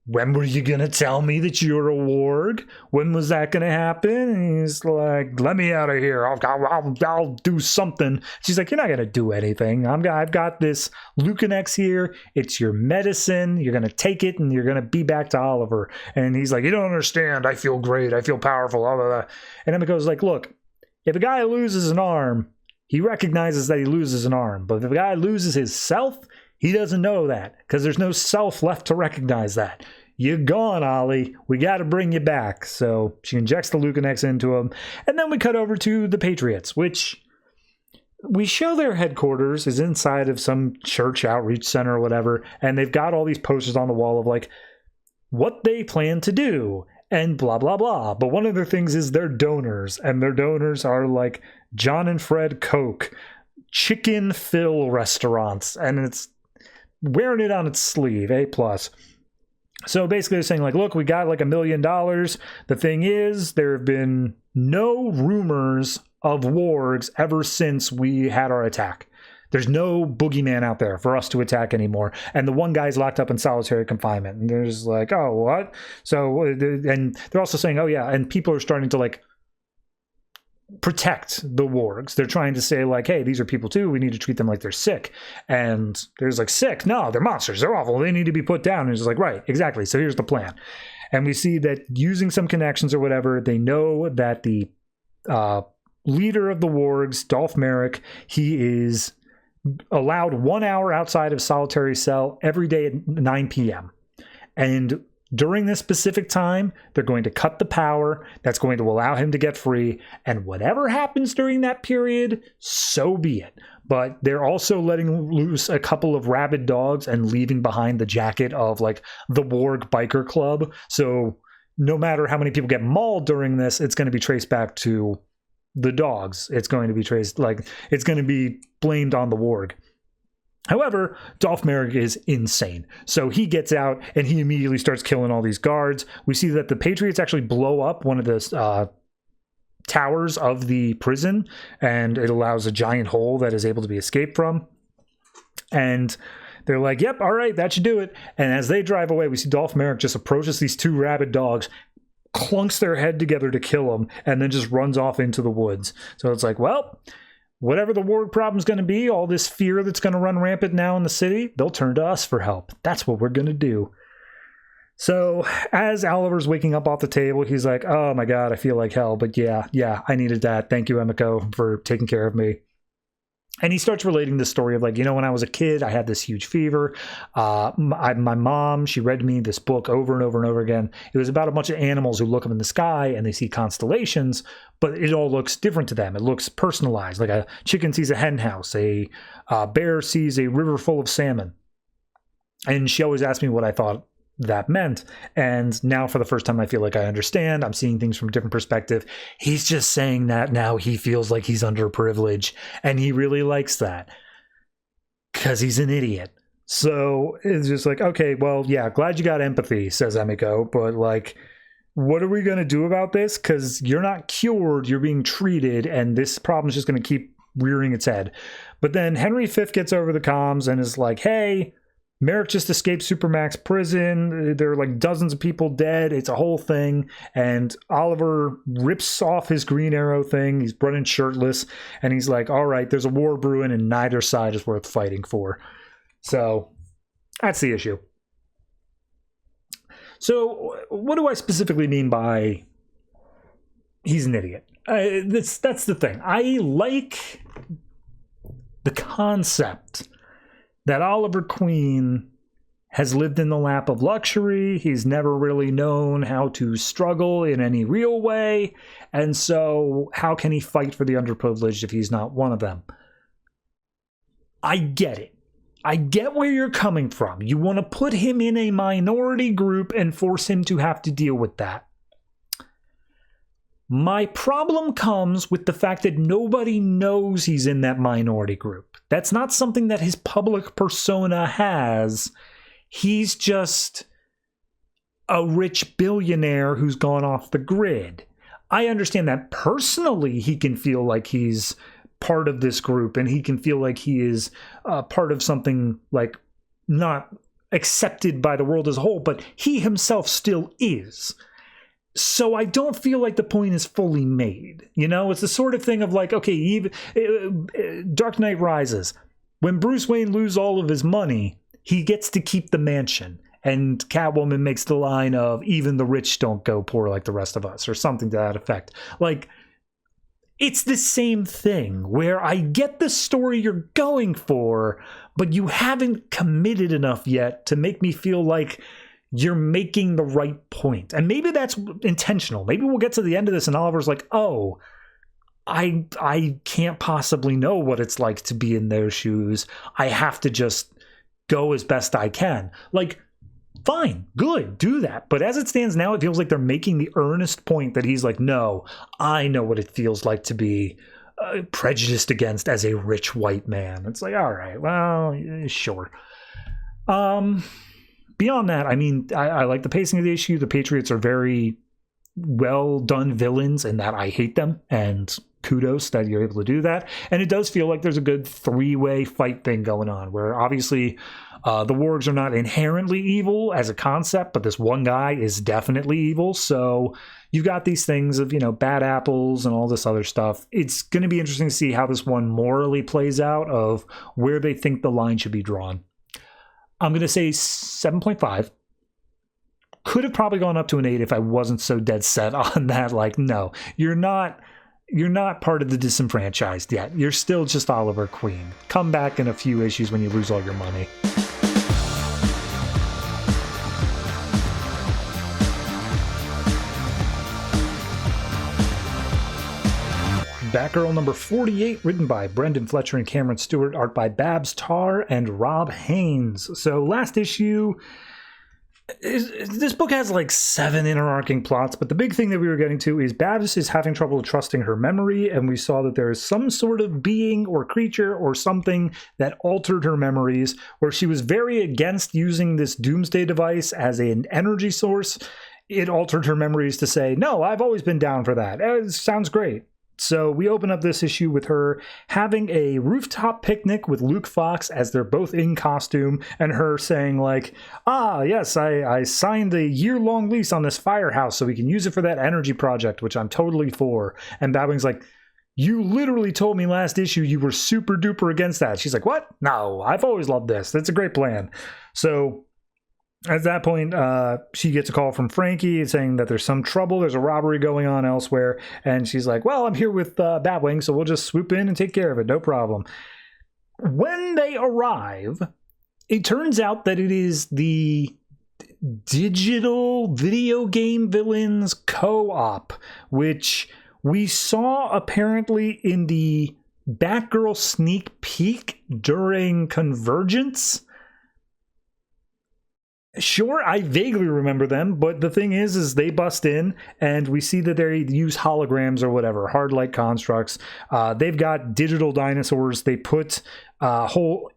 when were you going to tell me that you're a warg? When was that going to happen? And he's like, let me out of here. I'll do something. She's like, you're not going to do anything. I've got this Lucanex here. It's your medicine. You're going to take it, and you're going to be back to Oliver. And he's like, you don't understand. I feel great. I feel powerful. Blah, blah, blah. And Emiko's like, look, if a guy loses an arm, he recognizes that he loses an arm. But if a guy loses his self, he doesn't know that, because there's no self left to recognize that. You're gone, Ollie. We got to bring you back. So she injects the Lucanex into him. And then we cut over to the Patriots, which we show their headquarters is inside of some church outreach center or whatever. And they've got all these posters on the wall of like what they plan to do and blah, blah, blah. But one of their things is their donors. And their donors are like John and Fred Coke, Chicken Phil restaurants. And it's wearing it on its sleeve, A+. So basically they're saying like, look, we got like $1 million. The thing is, there have been no rumors of wargs ever since we had our attack. There's no boogeyman out there for us to attack anymore. And the one guy's locked up in solitary confinement. And there's like, oh, what? So, and they're also saying, oh yeah, and people are starting to like protect the wargs. They're trying to say like, hey, these are people too, we need to treat them like they're sick. And there's like, sick? No, they're monsters, they're awful, they need to be put down. And it's like, right, exactly, so here's the plan. And we see that using some connections or whatever, they know that the leader of the wargs, Dolph Merrick, he is allowed 1 hour outside of solitary cell every day at 9 p.m. And during this specific time, they're going to cut the power. That's going to allow him to get free. And whatever happens during that period, so be it. But they're also letting loose a couple of rabid dogs and leaving behind the jacket of like the Warg Biker Club. So no matter how many people get mauled during this, it's going to be traced back to the dogs. It's going to be traced, like, it's going to be blamed on the Warg. However, Dolph Merrick is insane. So he gets out and he immediately starts killing all these guards. We see that the Patriots actually blow up one of the towers of the prison, and it allows a giant hole that is able to be escaped from. And they're like, yep, all right, that should do it. And as they drive away, we see Dolph Merrick just approaches these two rabid dogs, clunks their head together to kill them, and then just runs off into the woods. So it's like, well, whatever the war problem's going to be, all this fear that's going to run rampant now in the city, they'll turn to us for help. That's what we're going to do. So as Oliver's waking up off the table, he's like, oh my God, I feel like hell. But yeah, I needed that. Thank you, Emiko, for taking care of me. And he starts relating the story of like, when I was a kid, I had this huge fever. My mom, she read me this book over and over and over again. It was about a bunch of animals who look up in the sky and they see constellations, but it all looks different to them. It looks personalized. Like a chicken sees a hen house, a bear sees a river full of salmon. And she always asked me what I thought that meant. And now for the first time, I feel like I understand. I'm seeing things from a different perspective. He's just saying that now he feels like he's underprivileged, and he really likes that because he's an idiot. So it's just like, okay, well, yeah, glad you got empathy, says Emiko, but like, what are we going to do about this? Because you're not cured, you're being treated, and this problem is just going to keep rearing its head. But then Henry V gets over the comms and is like, hey, Merrick just escaped Supermax prison. There are like dozens of people dead. It's a whole thing. And Oliver rips off his Green Arrow thing. He's running shirtless. And he's like, all right, there's a war brewing and neither side is worth fighting for. So that's the issue. So what do I specifically mean by he's an idiot? That's the thing. I like the concept that Oliver Queen has lived in the lap of luxury. He's never really known how to struggle in any real way. And so how can he fight for the underprivileged if he's not one of them? I get it. I get where you're coming from. You want to put him in a minority group and force him to have to deal with that. My problem comes with the fact that nobody knows he's in that minority group. That's not something that his public persona has. He's just a rich billionaire who's gone off the grid. I understand that personally he can feel like he's part of this group and he can feel like he is part of something like not accepted by the world as a whole, but he himself still is. So I don't feel like the point is fully made. It's the sort of thing of like, okay, even Dark Knight Rises. When Bruce Wayne loses all of his money, he gets to keep the mansion. And Catwoman makes the line of, even the rich don't go poor like the rest of us, or something to that effect. Like, it's the same thing where I get the story you're going for, but you haven't committed enough yet to make me feel like you're making the right point. And maybe that's intentional. Maybe we'll get to the end of this and Oliver's like, oh, I can't possibly know what it's like to be in their shoes. I have to just go as best I can. Like, fine, good, do that. But as it stands now, it feels like they're making the earnest point that he's like, no, I know what it feels like to be prejudiced against as a rich white man. It's like, all right, well, sure. Beyond that, I mean, I like the pacing of the issue. The Patriots are very well done villains in that I hate them, and kudos that you're able to do that. And it does feel like there's a good three-way fight thing going on, where obviously the wargs are not inherently evil as a concept, but this one guy is definitely evil. So you've got these things of, bad apples and all this other stuff. It's going to be interesting to see how this one morally plays out, of where they think the line should be drawn. I'm going to say 7.5. Could have probably gone up to an 8 if I wasn't so dead set on that. Like, no, you're not part of the disenfranchised yet. You're still just Oliver Queen. Come back in a few issues when you lose all your money. Batgirl number 48, written by Brendan Fletcher and Cameron Stewart, art by Babs Tarr and Rob Haynes. So last issue, this book has like 7 interarching plots, but the big thing that we were getting to is Babs is having trouble trusting her memory, and we saw that there is some sort of being or creature or something that altered her memories, where she was very against using this doomsday device as an energy source. it altered her memories to say, no, I've always been down for that. It sounds great. So we open up this issue with her having a rooftop picnic with Luke Fox as they're both in costume, and her saying like, yes, I signed a year-long lease on this firehouse so we can use it for that energy project, which I'm totally for. And Batwing's like, you literally told me last issue you were super duper against that. She's like, what? No, I've always loved this. That's a great plan. So at that point, she gets a call from Frankie saying that there's some trouble. There's a robbery going on elsewhere. And she's like, well, I'm here with Batwing, so we'll just swoop in and take care of it. No problem. When they arrive, it turns out that it is the digital video game villains co-op, which we saw apparently in the Batgirl sneak peek during Convergence. Sure, I vaguely remember them, but the thing is they bust in and we see that they use holograms or whatever, hard light constructs. They've got digital dinosaurs. They put a whole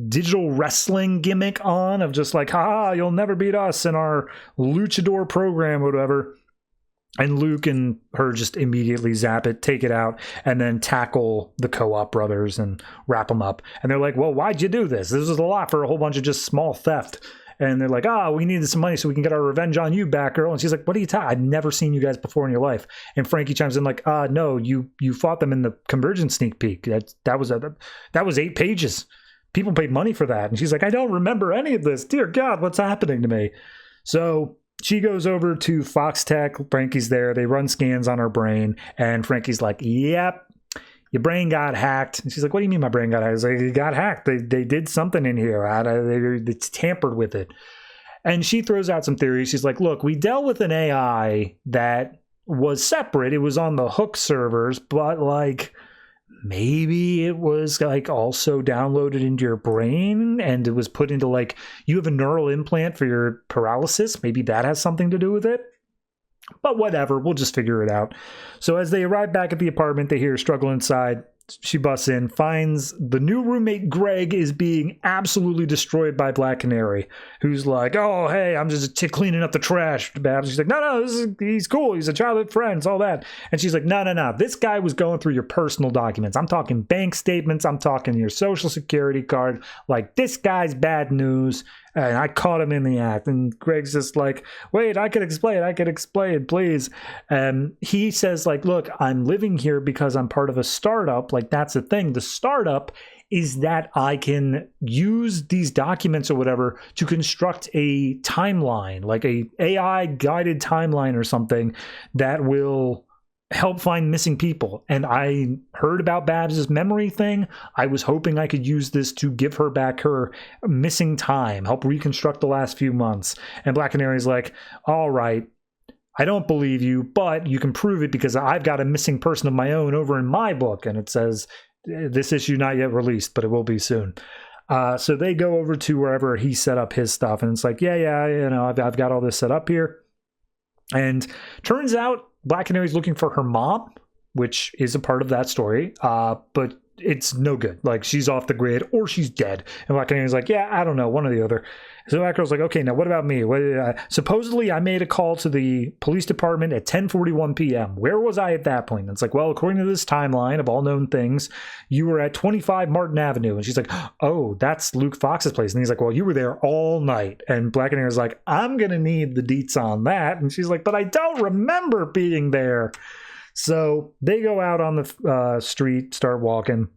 digital wrestling gimmick on of just like, haha, you'll never beat us in our luchador program or whatever. And Luke and her just immediately zap it, take it out, and then tackle the co-op brothers and wrap them up. And they're like, well, why'd you do this? This was a lot for a whole bunch of just small theft. And they're like, we needed some money so we can get our revenge on you, Batgirl. And she's like, what are you talking? I've never seen you guys before in your life. And Frankie chimes in like, no, you fought them in the Convergence sneak peek. That was 8 pages. People paid money for that. And she's like, I don't remember any of this. Dear God, what's happening to me? So she goes over to Fox Tech. Frankie's there. They run scans on her brain. And Frankie's like, yep. Your brain got hacked. And she's like, what do you mean my brain got hacked? I was like, it got hacked. They did something in here. They tampered with it. And she throws out some theories. She's like, look, we dealt with an AI that was separate. It was on the Hook servers, but like maybe it was like also downloaded into your brain and it was put into like, you have a neural implant for your paralysis. Maybe that has something to do with it. But whatever, we'll just figure it out. So as they arrive back at the apartment, they hear a struggle inside. She busts in, finds the new roommate, Greg, is being absolutely destroyed by Black Canary, who's like, oh, hey, I'm just cleaning up the trash. She's like, no, he's cool. He's a childhood friend, it's all that. And she's like, no. This guy was going through your personal documents. I'm talking bank statements. I'm talking your social security card. Like, this guy's bad news. And I caught him in the act. And Greg's just like, wait, I could explain, please. And he says, like, look, I'm living here because I'm part of a startup. Like, that's the thing. The startup is that I can use these documents or whatever to construct a timeline, like a AI guided timeline or something that will help find missing people. And I heard about Babs's memory thing. I was hoping I could use this to give her back her missing time, help reconstruct the last few months. And Black Canary's like, all right, I don't believe you, but you can prove it because I've got a missing person of my own over in my book. And it says, this issue not yet released, but it will be soon. So they go over to wherever he set up his stuff. And it's like, I've got all this set up here. And turns out Black Canary's looking for her mom, which is a part of that story, but it's no good. Like, she's off the grid or she's dead. And Black Canary's like, yeah, I don't know, one or the other. So Batgirl's like, okay, now what about me? Supposedly I made a call to the police department at 10:41 p.m. Where was I at that point? And it's like, well, according to this timeline of all known things, you were at 25 Martin Avenue. And she's like, oh, that's Luke Fox's place. And he's like, well, you were there all night. And Black Canary's like, I'm going to need the deets on that. And she's like, but I don't remember being there. So they go out on the street, start walking,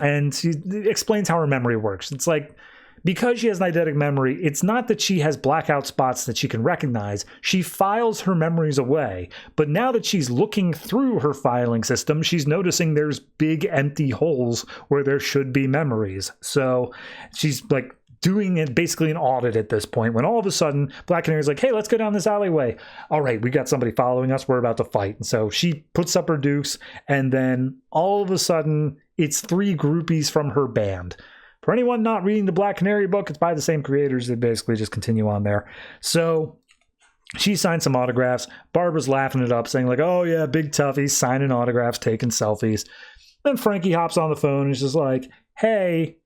and she explains how her memory works. It's like, because she has an eidetic memory, it's not that she has blackout spots that she can recognize. She files her memories away. But now that she's looking through her filing system, she's noticing there's big empty holes where there should be memories. So she's like doing it basically an audit at this point, when all of a sudden Black Canary's like, hey, let's go down this alleyway. All right, we got somebody following us. We're about to fight. And so she puts up her dukes, and then all of a sudden it's 3 groupies from her band. For anyone not reading the Black Canary book, it's by the same creators. They basically just continue on there. So she signed some autographs. Barbara's laughing it up, saying like, oh yeah, big tough. He's signing autographs, taking selfies. Then Frankie hops on the phone and is just like, hey,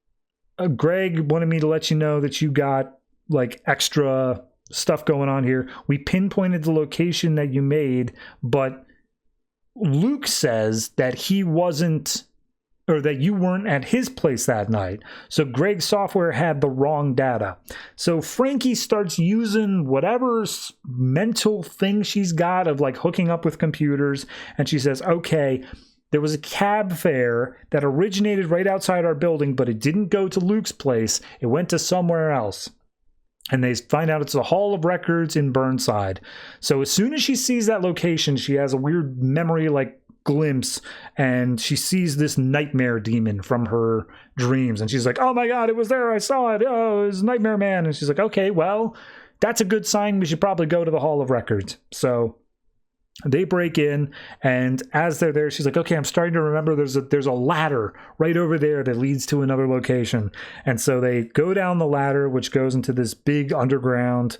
Greg wanted me to let you know that you got like extra stuff going on here. We pinpointed the location that you made, but Luke says that he wasn't, or that you weren't at his place that night. So Greg's software had the wrong data. So Frankie starts using whatever mental thing she's got of like hooking up with computers. And she says, okay, there was a cab fare that originated right outside our building, but it didn't go to Luke's place. It went to somewhere else. And they find out it's the Hall of Records in Burnside. So as soon as she sees that location, she has a weird memory like glimpse, and she sees this nightmare demon from her dreams. And she's like, oh my God, it was there. I saw it. Oh, it was Nightmare Man. And she's like, okay, well, that's a good sign. We should probably go to the Hall of Records. So they break in, and as they're there, she's like, okay, I'm starting to remember there's a ladder right over there that leads to another location. And so they go down the ladder, which goes into this big underground,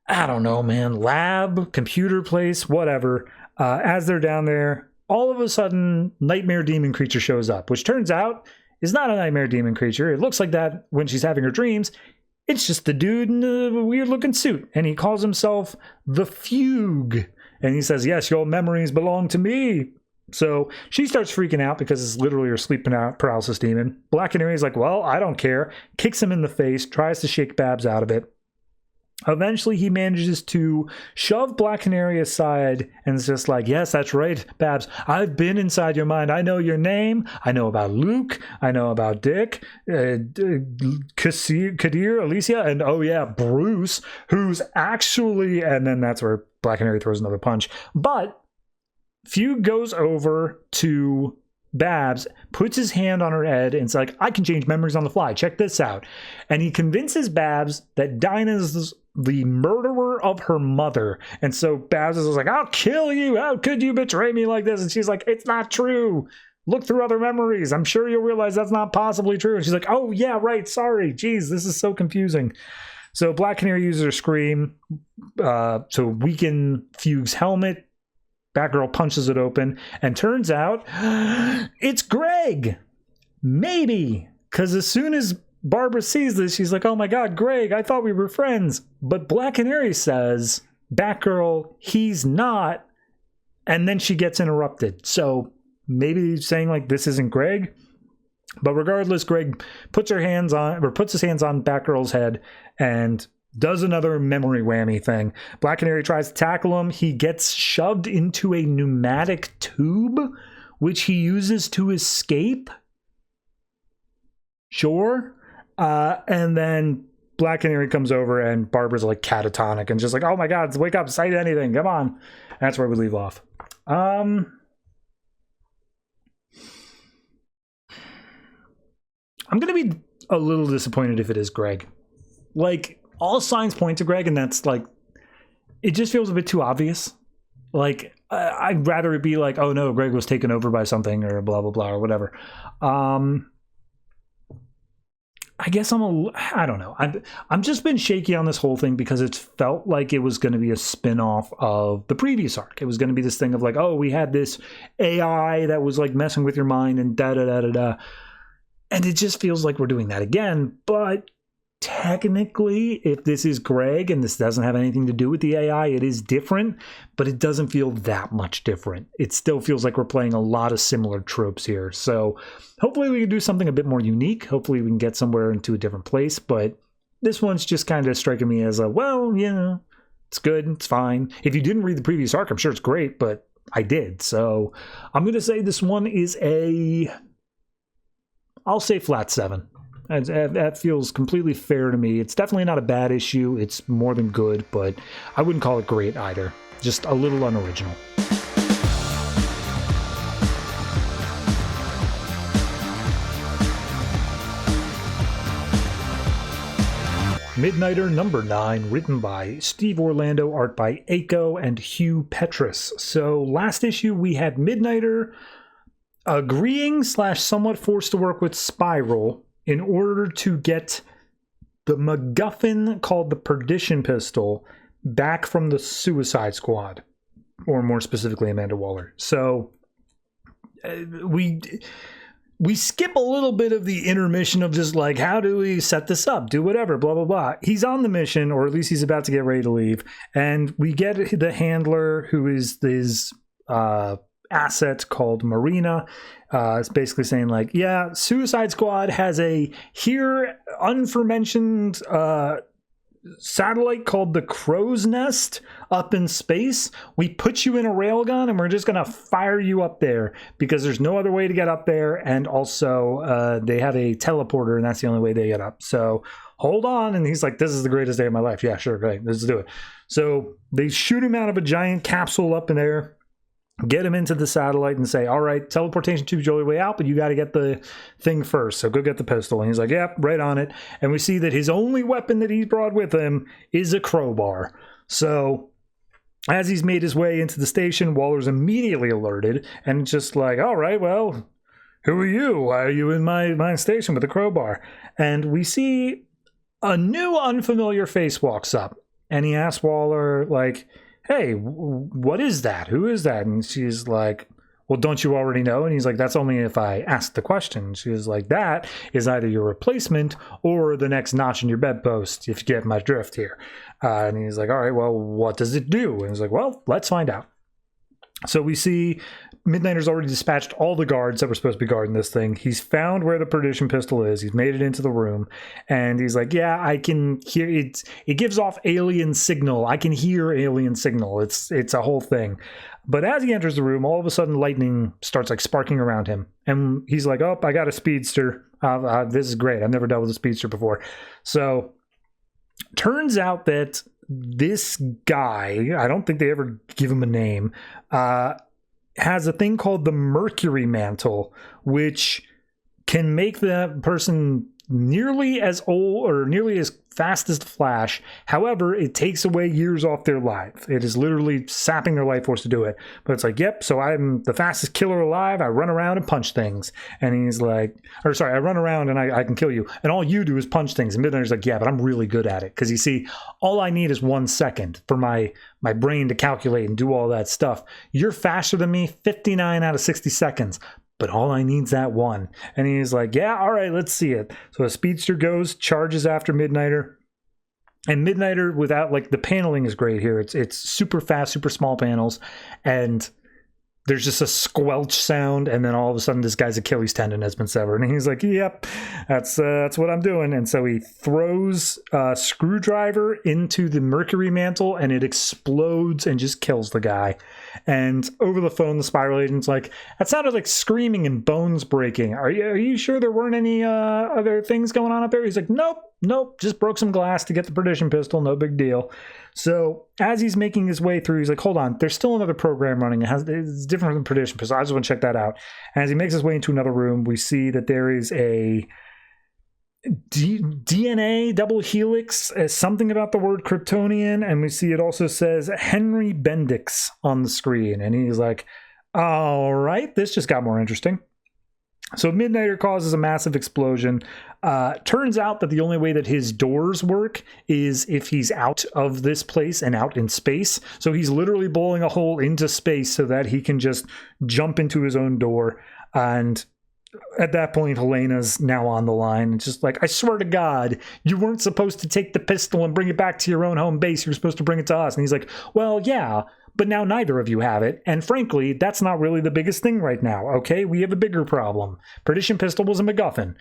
I don't know, man, lab, computer place, whatever. As they're down there, all of a sudden, nightmare demon creature shows up, which turns out is not a nightmare demon creature. It looks like that when she's having her dreams. It's just the dude in the weird-looking suit, and he calls himself the Fugue. And he says, yes, your memories belong to me. So she starts freaking out because it's literally her sleep paralysis demon. Black Canary's like, well, I don't care. Kicks him in the face, tries to shake Babs out of it. Eventually, he manages to shove Black Canary aside and is just like, yes, that's right, Babs. I've been inside your mind. I know your name. I know about Luke. I know about Dick, Kadir, Alicia, and oh yeah, Bruce, who's actually... And then that's where Black Canary throws another punch. But Fugue goes over to Babs, puts his hand on her head, and it's like, I can change memories on the fly. Check this out. And he convinces Babs that Dinah's the murderer of her mother. And so Babs is like, I'll kill you. How could you betray me like this? And she's like, it's not true. Look through other memories. I'm sure you'll realize that's not possibly true. And she's like, oh, yeah, right. Sorry. Jeez, this is so confusing. So Black Canary uses her scream to weaken Fugue's helmet. Batgirl punches it open, and turns out it's Greg. Maybe. Because as soon as Barbara sees this, she's like, oh my God, Greg, I thought we were friends. But Black Canary says, Batgirl, he's not. And then she gets interrupted. So maybe he's saying like, this isn't Greg. But regardless, Greg puts his hands on Batgirl's head and does another memory whammy thing. Black Canary tries to tackle him. He gets shoved into a pneumatic tube, which he uses to escape. Sure. And then Black Canary comes over, and Barbara's like catatonic and just like, oh my God, wake up, cite anything, come on. And that's where we leave off. I'm going to be a little disappointed if it is Greg. Like, all signs point to Greg, and that's like, it just feels a bit too obvious. Like, I'd rather it be like, oh no, Greg was taken over by something, or blah, blah, blah, or whatever. I guess I don't know. I'm just been shaky on this whole thing because it's felt like it was going to be a spin-off of the previous arc. It was going to be this thing of like, oh, we had this AI that was like messing with your mind and da-da-da-da-da. And it just feels like we're doing that again. But technically, if this is Greg and this doesn't have anything to do with the AI, it is different, but it doesn't feel that much different. It still feels like we're playing a lot of similar tropes here. So hopefully we can do something a bit more unique. Hopefully we can get somewhere into a different place, but this one's just kind of striking me as a, well, yeah, it's good, it's fine. If you didn't read the previous arc, I'm sure it's great, but I did. So I'm going to say this one is I'll say flat 7. That feels completely fair to me. It's definitely not a bad issue. It's more than good, but I wouldn't call it great either. Just a little unoriginal. Midnighter number 9, written by Steve Orlando, art by Aiko and Hugh Petrus. So last issue we had Midnighter agreeing / somewhat forced to work with Spiral in order to get the MacGuffin called the Perdition Pistol back from the Suicide Squad, or more specifically Amanda Waller. So we skip a little bit of the intermission of just like, how do we set this up? Do whatever, blah, blah, blah. He's on the mission, or at least he's about to get ready to leave. And we get the handler, who is his asset called Marina. It's basically saying like, yeah, Suicide Squad has a here unforementioned satellite called the Crow's Nest up in space. We put you in a railgun and we're just going to fire you up there because there's no other way to get up there. And also they have a teleporter and that's the only way they get up. So hold on. And he's like, this is the greatest day of my life. Yeah, sure. Great. Let's do it. So they shoot him out of a giant capsule up in there, get him into the satellite and say, all right, teleportation tube's the only way out, but you got to get the thing first. So go get the pistol. And he's like, yep, right on it. And we see that his only weapon that he's brought with him is a crowbar. So as he's made his way into the station, Waller's immediately alerted and just like, all right, well, who are you? Why are you in my station with a crowbar? And we see a new unfamiliar face walks up and he asks Waller, like, hey, what is that? Who is that? And she's like, well, don't you already know? And he's like, that's only if I ask the question. She's like, that is either your replacement or the next notch in your bedpost, if you get my drift here. And he's like, all right, well, what does it do? And he's like, well, let's find out. So we see Midnighter's already dispatched all the guards that were supposed to be guarding this thing. He's found where the perdition pistol is. He's made it into the room. And he's like, yeah, I can hear it. It gives off alien signal. I can hear alien signal. It's a whole thing. But as he enters the room, all of a sudden lightning starts like sparking around him. And he's like, oh, I got a speedster. This is great. I've never dealt with a speedster before. So turns out that this guy, I don't think they ever give him a name, has a thing called the Mercury Mantle, which can make the person nearly as old or nearly as fast as the Flash. However, it takes away years off their life. It is literally sapping their life force to do it. But it's like, yep, so I'm the fastest killer alive. I run around and punch things. And he's like, or sorry, I run around and I can kill you. And all you do is punch things. And Midnighter's like, yeah, but I'm really good at it. Because you see, all I need is 1 second for my brain to calculate and do all that stuff. You're faster than me 59 out of 60 seconds. But all I need is that one. And he's like, yeah, all right, let's see it. So a speedster goes, charges after Midnighter. And Midnighter, without, like, the paneling is great here. It's super fast, super small panels. And there's just a squelch sound. And then all of a sudden, this guy's Achilles tendon has been severed. And he's like, yep, that's what I'm doing. And so he throws a screwdriver into the Mercury Mantle. And it explodes and just kills the guy. And over the phone, the Spiral Agent's like, that sounded like screaming and bones breaking. Are you sure there weren't any other things going on up there? He's like, nope, just broke some glass to get the perdition pistol. No big deal. So as he's making his way through, he's like, hold on, there's still another program running. It's different than perdition pistol. I just want to check that out. And as he makes his way into another room, we see that there is a DNA double helix, something about the word Kryptonian, and we see it also says Henry Bendix on the screen. And he's like, all right, this just got more interesting. So Midnighter causes a massive explosion. Turns out that the only way that his doors work is if he's out of this place and out in space. So he's literally blowing a hole into space so that he can just jump into his own door. And at that point, Helena's now on the line. It's just like, I swear to God, you weren't supposed to take the pistol and bring it back to your own home base. You're supposed to bring it to us. And he's like, well, yeah, but now neither of you have it. And frankly, that's not really the biggest thing right now, okay? We have a bigger problem. Perdition pistol was a MacGuffin.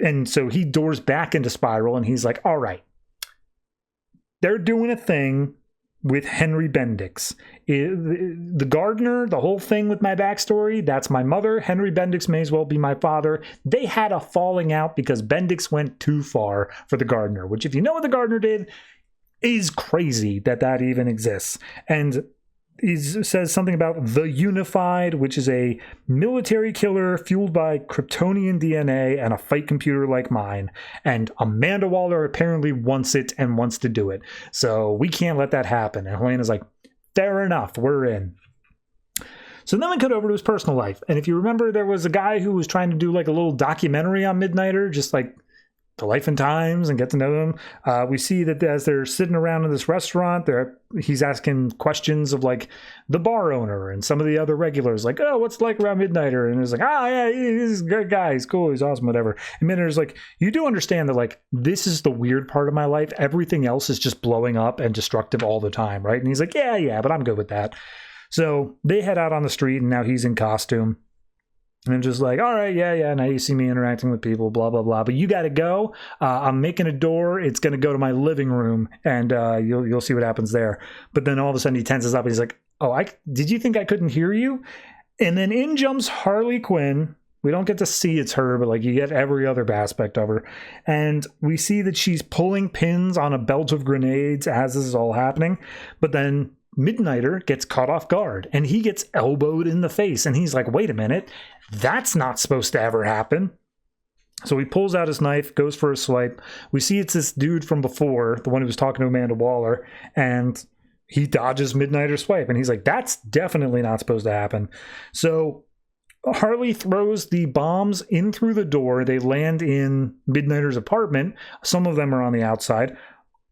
And so he doors back into Spiral, and he's like, all right, they're doing a thing with Henry Bendix. The gardener, the whole thing with my backstory, that's my mother. Henry Bendix may as well be my father. They had a falling out because Bendix went too far for the gardener, which if you know what the gardener did, is crazy that even exists. And he says something about the Unified, which is a military killer fueled by Kryptonian DNA and a fight computer like mine. And Amanda Waller apparently wants it and wants to do it. So we can't let that happen. And Helena's like, fair enough, we're in. So then we cut over to his personal life. And if you remember, there was a guy who was trying to do like a little documentary on Midnighter, just like the life and times and get to know them. We see that as they're sitting around in this restaurant, he's asking questions of like the bar owner and some of the other regulars, like, oh, what's it like around Midnighter? And he's like, oh yeah, he's a good guy, he's cool, he's awesome, whatever. And Midnighter's like, you do understand that like this is the weird part of my life. Everything else is just blowing up and destructive all the time, right? And he's like, yeah, but I'm good with that. So they head out on the street, and now he's in costume. And I'm just like, all right, yeah. Now you see me interacting with people, blah, blah, blah. But you got to go. I'm making a door. It's going to go to my living room, and you'll see what happens there. But then all of a sudden he tenses up, and he's like, oh, did you think I couldn't hear you? And then in jumps Harley Quinn. We don't get to see it's her, but like you get every other aspect of her. And we see that she's pulling pins on a belt of grenades as this is all happening. But then Midnighter gets caught off guard, and he gets elbowed in the face. And he's like, wait a minute. That's not supposed to ever happen. So he pulls out his knife, goes for a swipe. We see it's this dude from before, the one who was talking to Amanda Waller, and he dodges Midnighter's swipe. And he's like, that's definitely not supposed to happen. So Harley throws the bombs in through the door. They land in Midnighter's apartment. Some of them are on the outside.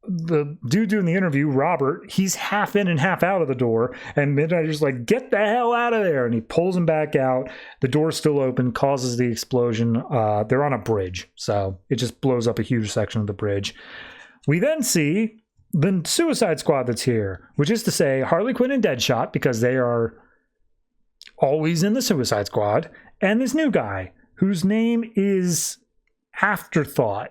The dude doing the interview, Robert, he's half in and half out of the door, and Midnighter's like, get the hell out of there, and he pulls him back out. The door's still open, causes the explosion. They're on a bridge, so it just blows up a huge section of the bridge. We then see the Suicide Squad that's here, which is to say Harley Quinn and Deadshot, because they are always in the Suicide Squad, and this new guy whose name is Afterthought.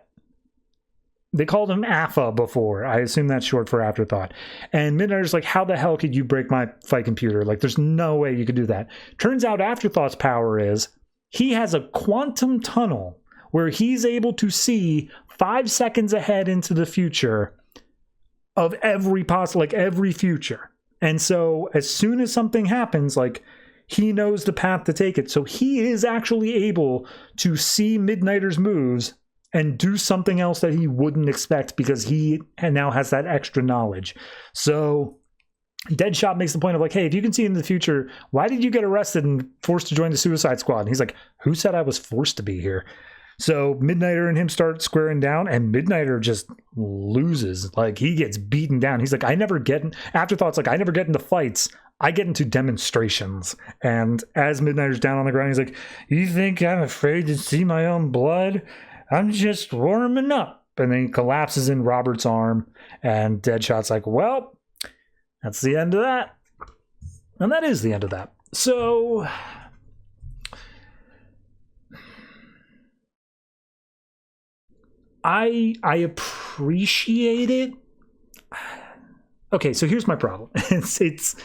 They called him AFA before. I assume that's short for Afterthought. And Midnighter's like, how the hell could you break my fight computer? Like, there's no way you could do that. Turns out Afterthought's power is he has a quantum tunnel where he's able to see 5 seconds ahead into the future of every future. And so as soon as something happens, like, he knows the path to take it. So he is actually able to see Midnighter's moves and do something else that he wouldn't expect because he now has that extra knowledge. So Deadshot makes the point of like, hey, if you can see into the future, why did you get arrested and forced to join the Suicide Squad? And he's like, who said I was forced to be here? So Midnighter and him start squaring down, and Midnighter just loses. Like, he gets beaten down. He's like, Afterthought's like, I never get into fights. I get into demonstrations. And as Midnighter's down on the ground, he's like, you think I'm afraid to see my own blood? I'm just warming up. And then he collapses in Robert's arm, and Deadshot's like, well, that's the end of that. And that is the end of that. So I appreciate it. Okay, so here's my problem. It's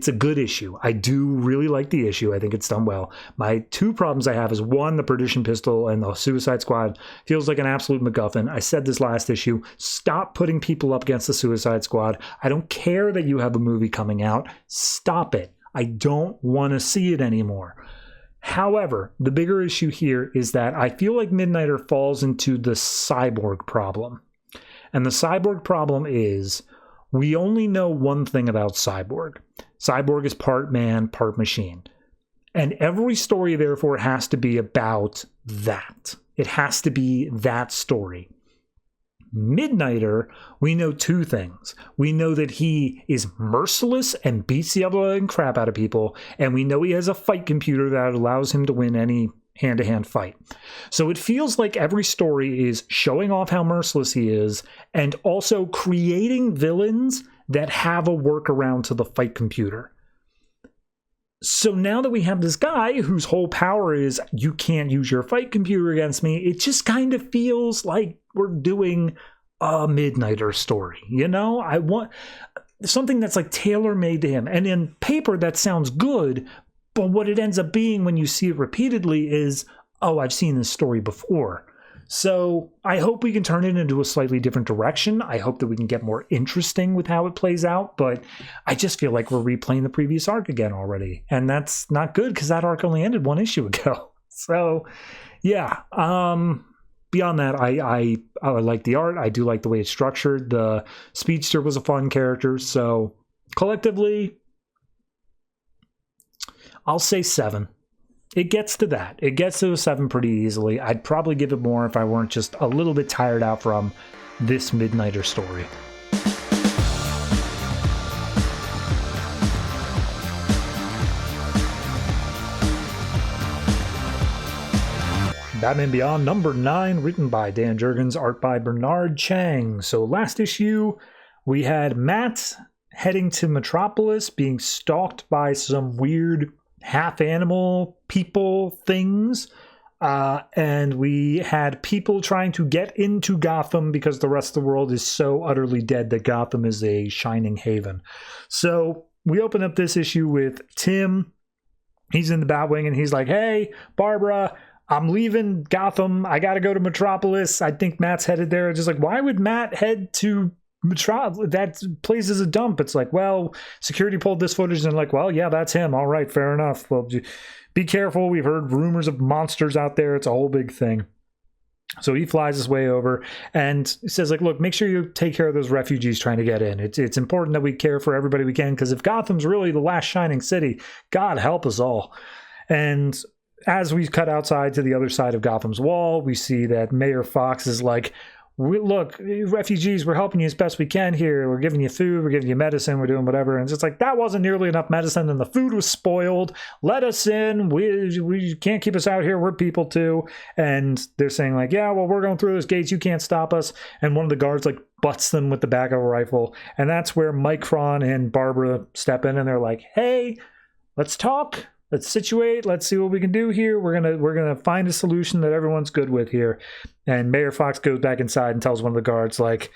a good issue. I do really like the issue. I think it's done well. My two problems I have is, one, the Perdition Pistol and the Suicide Squad feels like an absolute MacGuffin. I said this last issue. Stop putting people up against the Suicide Squad. I don't care that you have a movie coming out. Stop it. I don't want to see it anymore. However, the bigger issue here is that I feel like Midnighter falls into the Cyborg problem. And the Cyborg problem is, we only know one thing about Cyborg. Cyborg is part man, part machine. And every story, therefore, has to be about that. It has to be that story. Midnighter, we know two things. We know that he is merciless and beats the other crap out of people, and we know he has a fight computer that allows him to win any hand-to-hand fight. So it feels like every story is showing off how merciless he is and also creating villains that have a workaround to the fight computer. So now that we have this guy whose whole power is, you can't use your fight computer against me, it just kind of feels like we're doing a Midnighter story. You know, I want something that's like tailor-made to him. And in paper, that sounds good, but what it ends up being when you see it repeatedly is, oh, I've seen this story before. So I hope we can turn it into a slightly different direction. I hope that we can get more interesting with how it plays out, but I just feel like we're replaying the previous arc again already. And that's not good because that arc only ended one issue ago. So yeah, beyond that, I like the art. I do like the way it's structured. The Speedster was a fun character. So collectively, I'll say 7. it gets to that. It gets to a 7 pretty easily. I'd probably give it more if I weren't just a little bit tired out from this Midnighter story. Batman Beyond number 9, written by Dan Jurgens, art by Bernard Chang. So last issue, we had Matt heading to Metropolis, being stalked by some weird half-animal people things. And we had people trying to get into Gotham because the rest of the world is so utterly dead that Gotham is a shining haven. So we open up this issue with Tim. He's in the Batwing and he's like, hey, Barbara, I'm leaving Gotham. I got to go to Metropolis. I think Matt's headed there. Just like, why would Matt head to Metropolis? That place is a dump. It's like, well, security pulled this footage and like, well, yeah, that's him. All right, fair enough. Well, be careful. We've heard rumors of monsters out there. It's a whole big thing. So he flies his way over and says, like, look, make sure you take care of those refugees trying to get in. It's important that we care for everybody we can, because if Gotham's really the last shining city, God help us all. And as we cut outside to the other side of Gotham's wall, we see that Mayor Fox is like, look, refugees, we're helping you as best we can here. We're giving you food, we're giving you medicine, we're doing whatever. And it's just like, that wasn't nearly enough medicine, and the food was spoiled. Let us in. We can't keep us out here. We're people too. And they're saying like, yeah, well, we're going through those gates. You can't stop us. And one of the guards like butts them with the back of a rifle. And that's where Micron and Barbara step in, and they're like, hey, let's talk. Let's situate. Let's see what we can do here. We're gonna find a solution that everyone's good with here. And Mayor Fox goes back inside and tells one of the guards, like,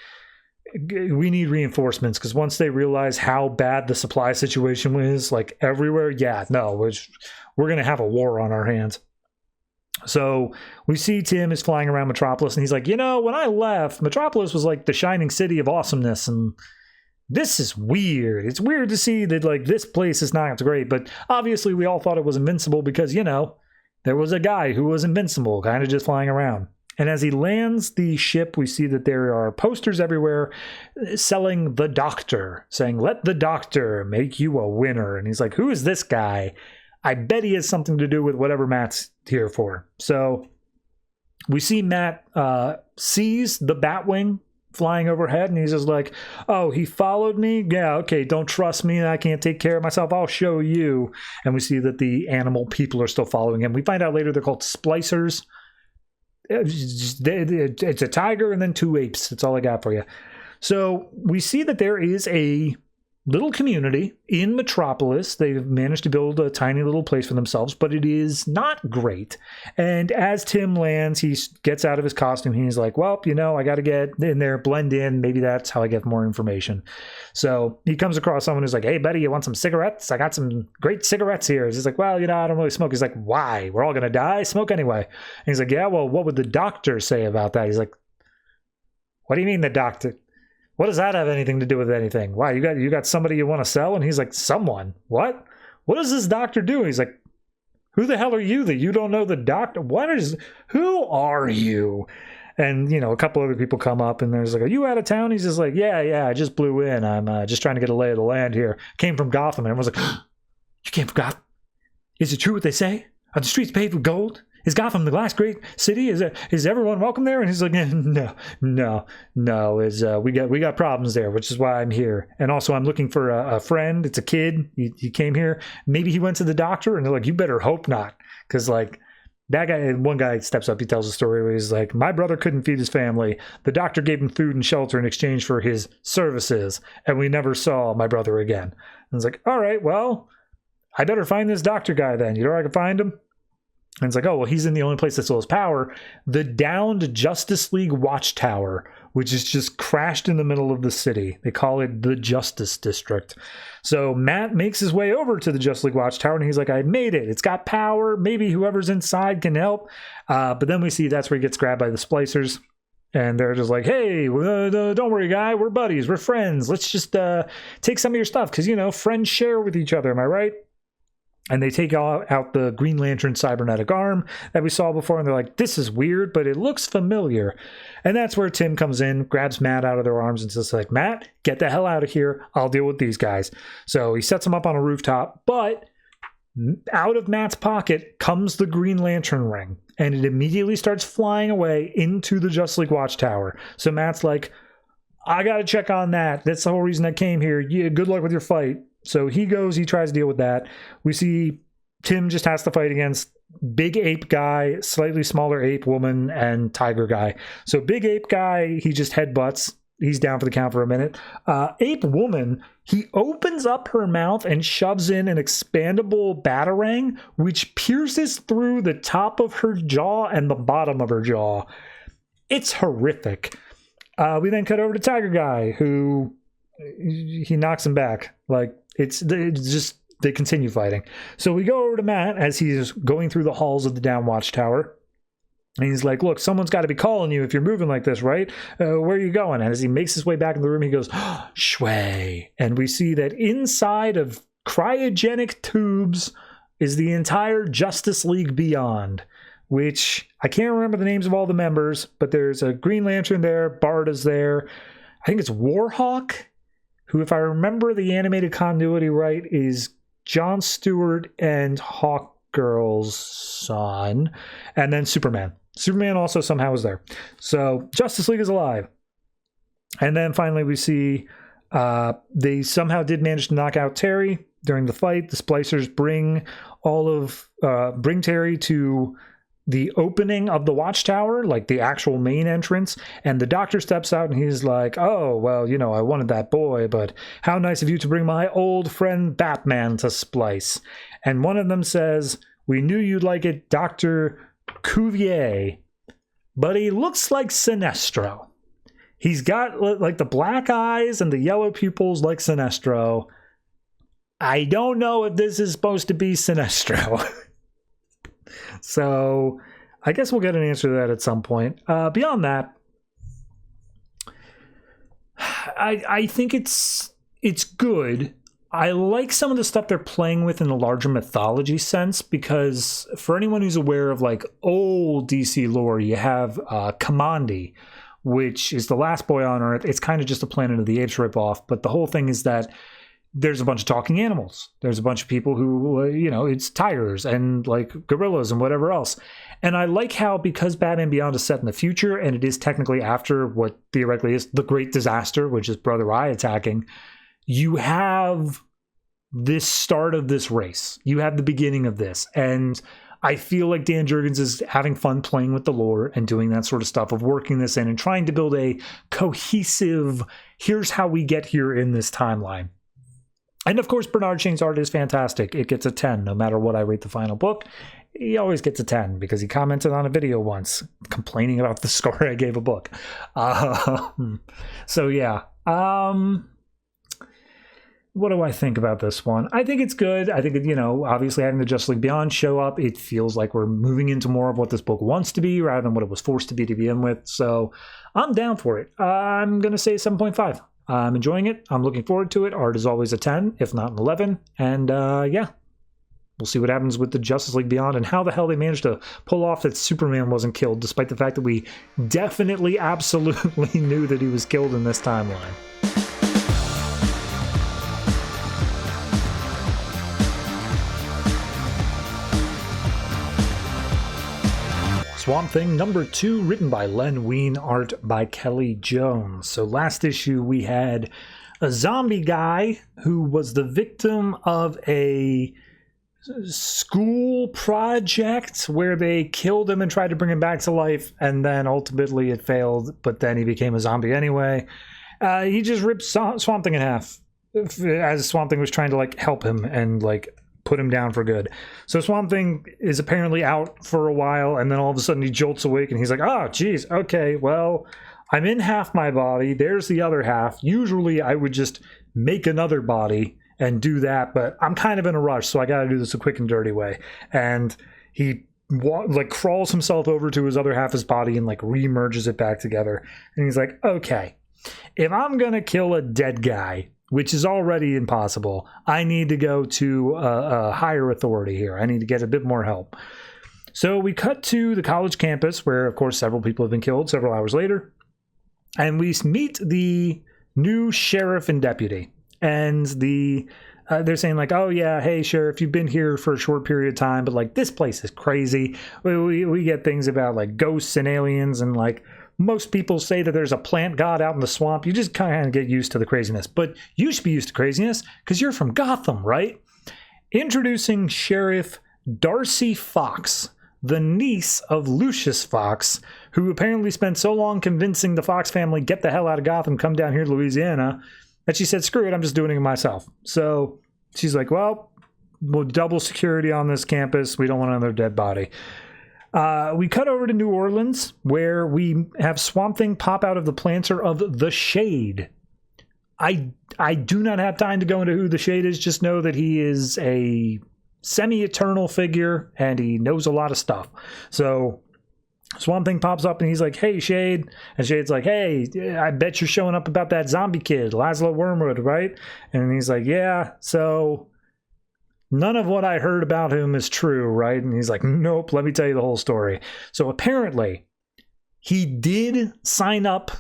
we need reinforcements, because once they realize how bad the supply situation is, like everywhere, we're gonna have a war on our hands. So we see Tim is flying around Metropolis, and he's like, when I left, Metropolis was like the shining city of awesomeness, and this is weird. It's weird to see that, like, this place is not great, but obviously we all thought it was invincible because, there was a guy who was invincible, kind of just flying around. And as he lands the ship, we see that there are posters everywhere selling the Doctor, saying, let the Doctor make you a winner. And he's like, who is this guy? I bet he has something to do with whatever Matt's here for. So we see Matt sees the Batwing flying overhead, and he's just like, oh, he followed me? Yeah, okay, don't trust me. I can't take care of myself. I'll show you. And we see that the animal people are still following him. We find out later they're called splicers. It's a tiger and then 2 apes. That's all I got for you. So we see that there is a little community in Metropolis. They've managed to build a tiny little place for themselves, but it is not great. And as Tim lands, he gets out of his costume. He's like, well, I got to get in there, blend in. Maybe that's how I get more information. So he comes across someone who's like, hey, buddy, you want some cigarettes? I got some great cigarettes here. He's like, well, I don't really smoke. He's like, why? We're all going to die? Smoke anyway. And he's like, yeah, well, what would the doctor say about that? He's like, what do you mean the doctor? What does that have anything to do with anything? Why, you got somebody you want to sell? And he's like, someone? What? What does this doctor do? He's like, who the hell are you that you don't know the doctor? Who are you? And, a couple other people come up, and there's like, are you out of town? He's just like, yeah, I just blew in. I'm just trying to get a lay of the land here. Came from Gotham. And everyone's like, you came from Gotham? Is it true what they say? Are the streets paved with gold? Is Gotham the last great city? Is everyone welcome there? And he's like, no. We got problems there, which is why I'm here. And also, I'm looking for a friend. It's a kid. He came here. Maybe he went to the doctor. And they're like, you better hope not, because like that guy. One guy steps up. He tells a story where he's like, my brother couldn't feed his family. The doctor gave him food and shelter in exchange for his services, and we never saw my brother again. And it's like, all right, well, I better find this doctor guy then. You know where I can find him? And it's like, oh, well, he's in the only place that still has power. The downed Justice League Watchtower, which is just crashed in the middle of the city. They call it the Justice District. So Matt makes his way over to the Justice League Watchtower, and he's like, I made it. It's got power. Maybe whoever's inside can help. But then we see that's where he gets grabbed by the splicers. And they're just like, hey, don't worry, guy. We're buddies. We're friends. Let's just take some of your stuff because, friends share with each other. Am I right? And they take out the Green Lantern cybernetic arm that we saw before, and they're like, this is weird, but it looks familiar. And that's where Tim comes in, grabs Matt out of their arms, and says, like, Matt, get the hell out of here. I'll deal with these guys. So he sets him up on a rooftop, but Out of Matt's pocket comes the Green Lantern ring, and it immediately starts flying away into the Justice League Watchtower. So Matt's like, I gotta check on that. That's the whole reason I came here. Yeah, good luck with your fight. So he goes, he tries to deal with that. We see Tim just has to fight against big ape guy, slightly smaller ape woman, and tiger guy. So big ape guy, he just headbutts. He's down for the count for a minute. Ape woman, he opens up her mouth and shoves in an expandable batarang, which pierces through the top of her jaw and the bottom of her jaw. It's horrific. We then cut over to Tiger Guy, who he knocks him back. Like, it's just, they continue fighting. So we go over to Matt as he's going through the halls of the Down Watchtower. And he's like, look, someone's got to be calling you if you're moving like this, right? Where are you going? And as he makes his way back in the room, he goes, shway. And we see that inside of cryogenic tubes is the entire Justice League Beyond, which I can't remember the names of all the members, but there's a Green Lantern there, Barda's there. I think it's Warhawk, who, if I remember the animated continuity right, is John Stewart and Hawkgirl's son, and then Superman. Superman also somehow is there. So Justice League is alive. And then finally we see they somehow did manage to knock out Terry during the fight. The Splicers bring Terry to the opening of the Watchtower, like the actual main entrance, and the Doctor steps out and he's like, oh, well, you know, I wanted that boy, but how nice of you to bring my old friend Batman to splice. And one of them says, we knew you'd like it, Dr. Cuvier, but he looks like Sinestro. He's got like the black eyes and the yellow pupils like Sinestro. I don't know if this is supposed to be Sinestro. So I guess we'll get an answer to that at some point. Beyond that, I think it's good. I like some of the stuff they're playing with in the larger mythology sense, because for anyone who's aware of like old DC lore, you have Kamandi, which is the last boy on Earth. It's kind of just a Planet of the Apes ripoff, but the whole thing is that there's a bunch of talking animals. There's a bunch of people who, it's tigers and like gorillas and whatever else. And I like how, because Batman Beyond is set in the future and it is technically after what theoretically is the Great Disaster, which is Brother Eye attacking, you have this start of this race. You have the beginning of this. And I feel like Dan Jurgens is having fun playing with the lore and doing that sort of stuff, of working this in and trying to build a cohesive, here's how we get here in this timeline. And of course, Bernard Chang's art is fantastic. It gets a 10, no matter what I rate the final book. He always gets a 10 because he commented on a video once complaining about the score I gave a book. So yeah. What do I think about this one? I think it's good. I think, obviously having the Justice League Beyond show up, it feels like we're moving into more of what this book wants to be rather than what it was forced to be to begin with. So I'm down for it. I'm going to say 7.5. I'm enjoying it. I'm looking forward to it. Art is always a 10, if not an 11. And yeah, we'll see what happens with the Justice League Beyond and how the hell they managed to pull off that Superman wasn't killed, despite the fact that we definitely, absolutely knew that he was killed in this timeline. Swamp Thing number 2, written by Len Wein, art by Kelley Jones. So last issue we had a zombie guy who was the victim of a school project where they killed him and tried to bring him back to life, and then ultimately it failed, but then he became a zombie anyway. He just ripped Swamp Thing in half as Swamp Thing was trying to like help him and like put him down for good. So Swamp Thing is apparently out for a while, and then all of a sudden he jolts awake and he's like, oh geez, okay, well, I'm in half my body, there's the other half. Usually I would just make another body and do that, but I'm kind of in a rush, so I gotta do this a quick and dirty way. And he crawls himself over to his other half of his body and like re-merges it back together. And he's like, okay, if I'm gonna kill a dead guy, which is already impossible, I need to go to a higher authority here. I need to get a bit more help. So we cut to the college campus where, of course, several people have been killed several hours later. And we meet the new sheriff and deputy. And the they're saying like, oh yeah, hey Sheriff, you've been here for a short period of time, but like this place is crazy. We get things about like ghosts and aliens, and like most people say that there's a plant god out in the swamp. You just kind of get used to the craziness, but you should be used to craziness because you're from Gotham, right? Introducing Sheriff Darcy Fox, the niece of Lucius Fox, who apparently spent so long convincing the Fox family, get the hell out of Gotham, come down here to Louisiana, that she said, screw it, I'm just doing it myself. So she's like, well, we'll double security on this campus. We don't want another dead body. We cut over to New Orleans, where we have Swamp Thing pop out of the planter of the Shade. I do not have time to go into who the Shade is. Just know that he is a semi-eternal figure, and he knows a lot of stuff. So Swamp Thing pops up, and he's like, hey, Shade. And Shade's like, hey, I bet you're showing up about that zombie kid, Laszlo Wormwood, right? And he's like, yeah, so none of what I heard about him is true, right? And he's like, nope, let me tell you the whole story. So apparently, he did sign up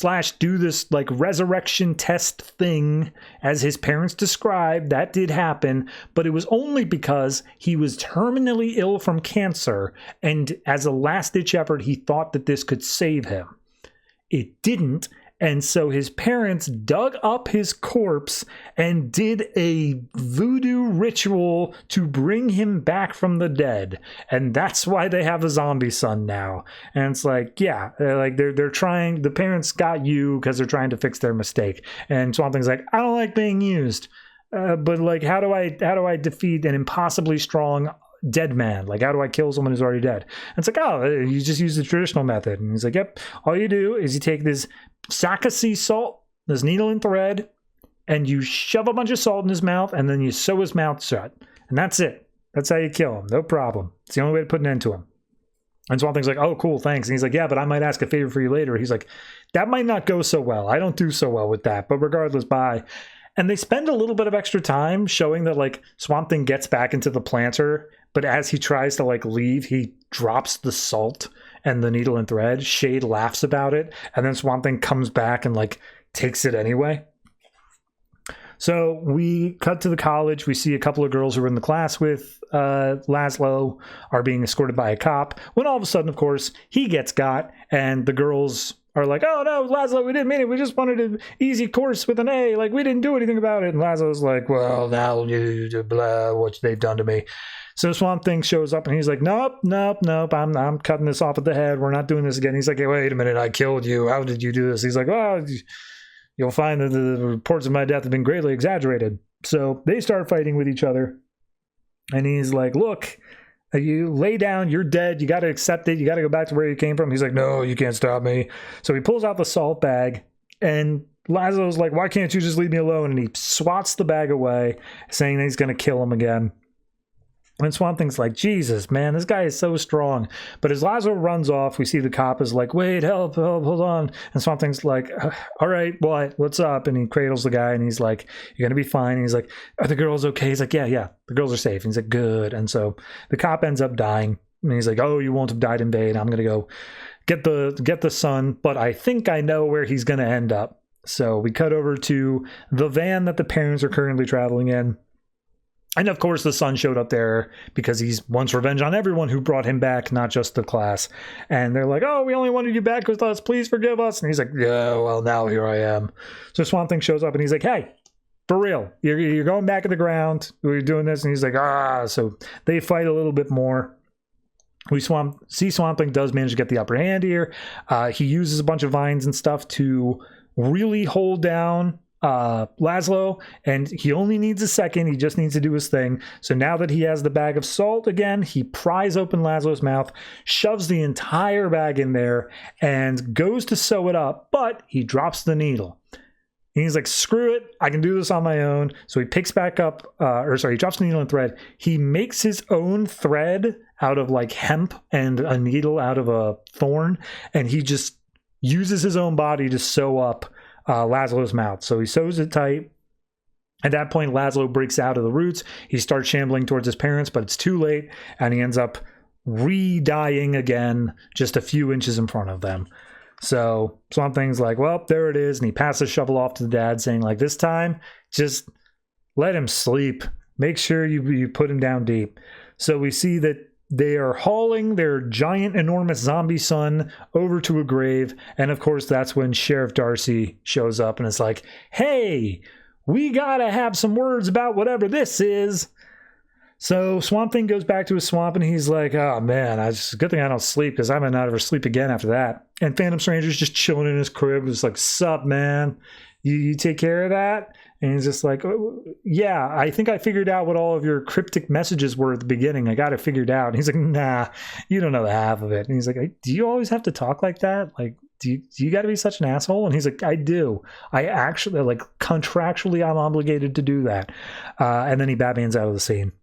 / do this like resurrection test thing as his parents described. That did happen, but it was only because he was terminally ill from cancer, and as a last-ditch effort, he thought that this could save him. It didn't, and so his parents dug up his corpse and did a voodoo ritual to bring him back from the dead. And that's why they have a zombie son now. And it's like, yeah, they're trying, the parents got you because they're trying to fix their mistake. And Swamp Thing's like, I don't like being used. But like, how do I defeat an impossibly strong dead man? Like, how do I kill someone who's already dead? And it's like, oh, you just use the traditional method. And he's like, yep, all you do is you take this sack of sea salt, this needle and thread, and you shove a bunch of salt in his mouth, and then you sew his mouth shut. And that's it. That's how you kill him. No problem. It's the only way to put an end to him. And Swamp Thing's like, oh, cool, thanks. And he's like, yeah, but I might ask a favor for you later. He's like, that might not go so well. I don't do so well with that. But regardless, bye. And they spend a little bit of extra time showing that, like, Swamp Thing gets back into the planter, but as he tries to, like, leave, he drops the salt and the needle and thread. Shade laughs about it, and then Swamp Thing comes back and, like, takes it anyway. So we cut to the college. We see a couple of girls who were in the class with Laszlo are being escorted by a cop, when all of a sudden, of course, he gets got, and the girls are like, oh no, Laszlo, we didn't mean it. We just wanted an easy course with an A. Like, we didn't do anything about it. And Laszlo's like, well, now you blah, what they've done to me. So Swamp Thing shows up and he's like, nope. I'm cutting this off at the head. We're not doing this again. He's like, hey, wait a minute. I killed you. How did you do this? He's like, well, you'll find that the reports of my death have been greatly exaggerated. So they start fighting with each other. And he's like, look, you lay down, you're dead, you got to accept it, you got to go back to where you came from. He's like, no, you can't stop me. So he pulls out the salt bag, and Laszlo's like, why can't you just leave me alone? And he swats the bag away, saying that he's going to kill him again. And Swamp Thing's like, Jesus, man, this guy is so strong. But as Laszlo runs off, we see the cop is like, wait, help, hold on. And Swamp Thing's like, all right, what's up? And he cradles the guy, and he's like, you're going to be fine. And he's like, are the girls okay? He's like, yeah, the girls are safe. And he's like, good. And so the cop ends up dying. And he's like, oh, you won't have died in vain. I'm going to go get the son, but I think I know where he's going to end up. So we cut over to the van that the parents are currently traveling in. And of course, the son showed up there because he wants revenge on everyone who brought him back, not just the class. And they're like, oh, we only wanted you back with us. Please forgive us. And he's like, yeah, well, now here I am. So Swamp Thing shows up and he's like, hey, for real, you're going back at the ground. We're doing this. And he's like, so they fight a little bit more. We see Swamp Thing does manage to get the upper hand here. He uses a bunch of vines and stuff to really hold down Laszlo, and he only needs a second. He just needs to do his thing. So now that he has the bag of salt again, he pries open Laszlo's mouth, shoves the entire bag in there, and goes to sew it up, but he drops the needle. And he's like, screw it, I can do this on my own. So he picks back up, he drops the needle and thread. He makes his own thread out of like hemp and a needle out of a thorn, and he just uses his own body to sew up Laszlo's mouth. So he sews it tight. At that point, Laszlo breaks out of the roots. He starts shambling towards his parents, but it's too late, and he ends up re-dying again just a few inches in front of them. So Swamp Thing's like, well, there it is, and he passes the shovel off to the dad, saying, like, this time, just let him sleep. Make sure you put him down deep. So we see that they are hauling their giant, enormous zombie son over to a grave. And of course, that's when Sheriff Darcy shows up and is like, hey, we gotta have some words about whatever this is. So Swamp Thing goes back to his swamp and he's like, oh man, it's a good thing I don't sleep because I might not ever sleep again after that. And Phantom Stranger's just chilling in his crib. It's like, sup, man? You take care of that? And he's just like, oh, yeah, I think I figured out what all of your cryptic messages were at the beginning. I got it figured out. And he's like, nah, you don't know the half of it. And he's like, do you always have to talk like that? Like, do you got to be such an asshole? And he's like, I do. I actually, like, contractually, I'm obligated to do that. And then he Batman's out of the scene.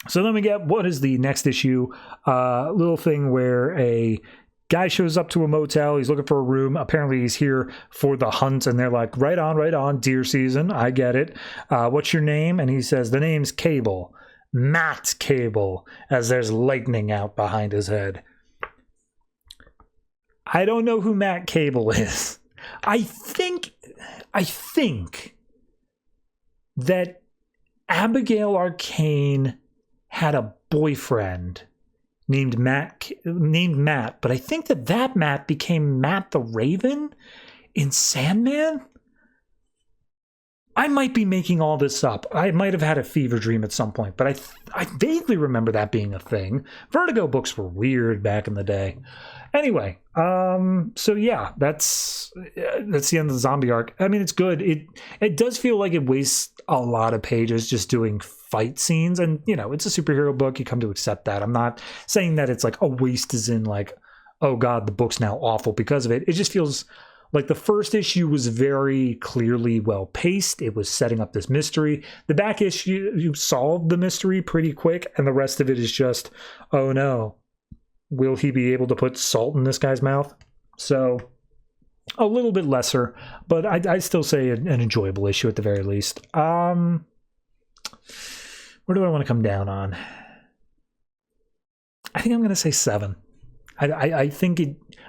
So then we get, what is the next issue? Little thing where a guy shows up to a motel. He's looking for a room. Apparently he's here for the hunt. And they're like, right on, deer season. I get it. What's your name? And he says, the name's Cable. Matt Cable, as there's lightning out behind his head. I don't know who Matt Cable is. I think that Abigail Arcane had a boyfriend named Matt, but I think that Matt became Matt the Raven in Sandman. I might be making all this up. I might have had a fever dream at some point, but I vaguely remember that being a thing. Vertigo books were weird back in the day. Anyway, so yeah, that's the end of the zombie arc. I mean, it's good. It does feel like it wastes a lot of pages just doing fight scenes, and you know, it's a superhero book. You come to accept that. I'm not saying that it's like a waste as in like, oh god, the book's now awful because of it. It just feels like the first issue was very clearly well paced. It was setting up this mystery. The back issue, you solved the mystery pretty quick, and the rest of it is just, oh no, will he be able to put salt in this guy's mouth? So a little bit lesser, but I still say an enjoyable issue at the very least. Where do I want to come down on? I think I'm going to say 7. I think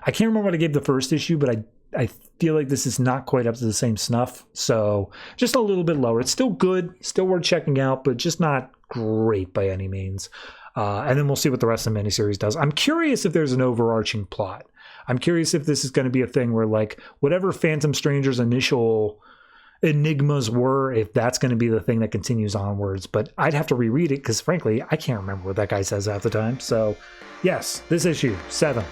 I can't remember what I gave the first issue, but I feel like this is not quite up to the same snuff. So just a little bit lower. It's still good, still worth checking out, but just not great by any means. And then we'll see what the rest of the miniseries does. I'm curious if there's an overarching plot. I'm curious if this is going to be a thing where, like, whatever Phantom Stranger's initial enigmas were, if that's going to be the thing that continues onwards. But I'd have to reread it because, frankly, I can't remember what that guy says half the time. So, yes, this issue, 7.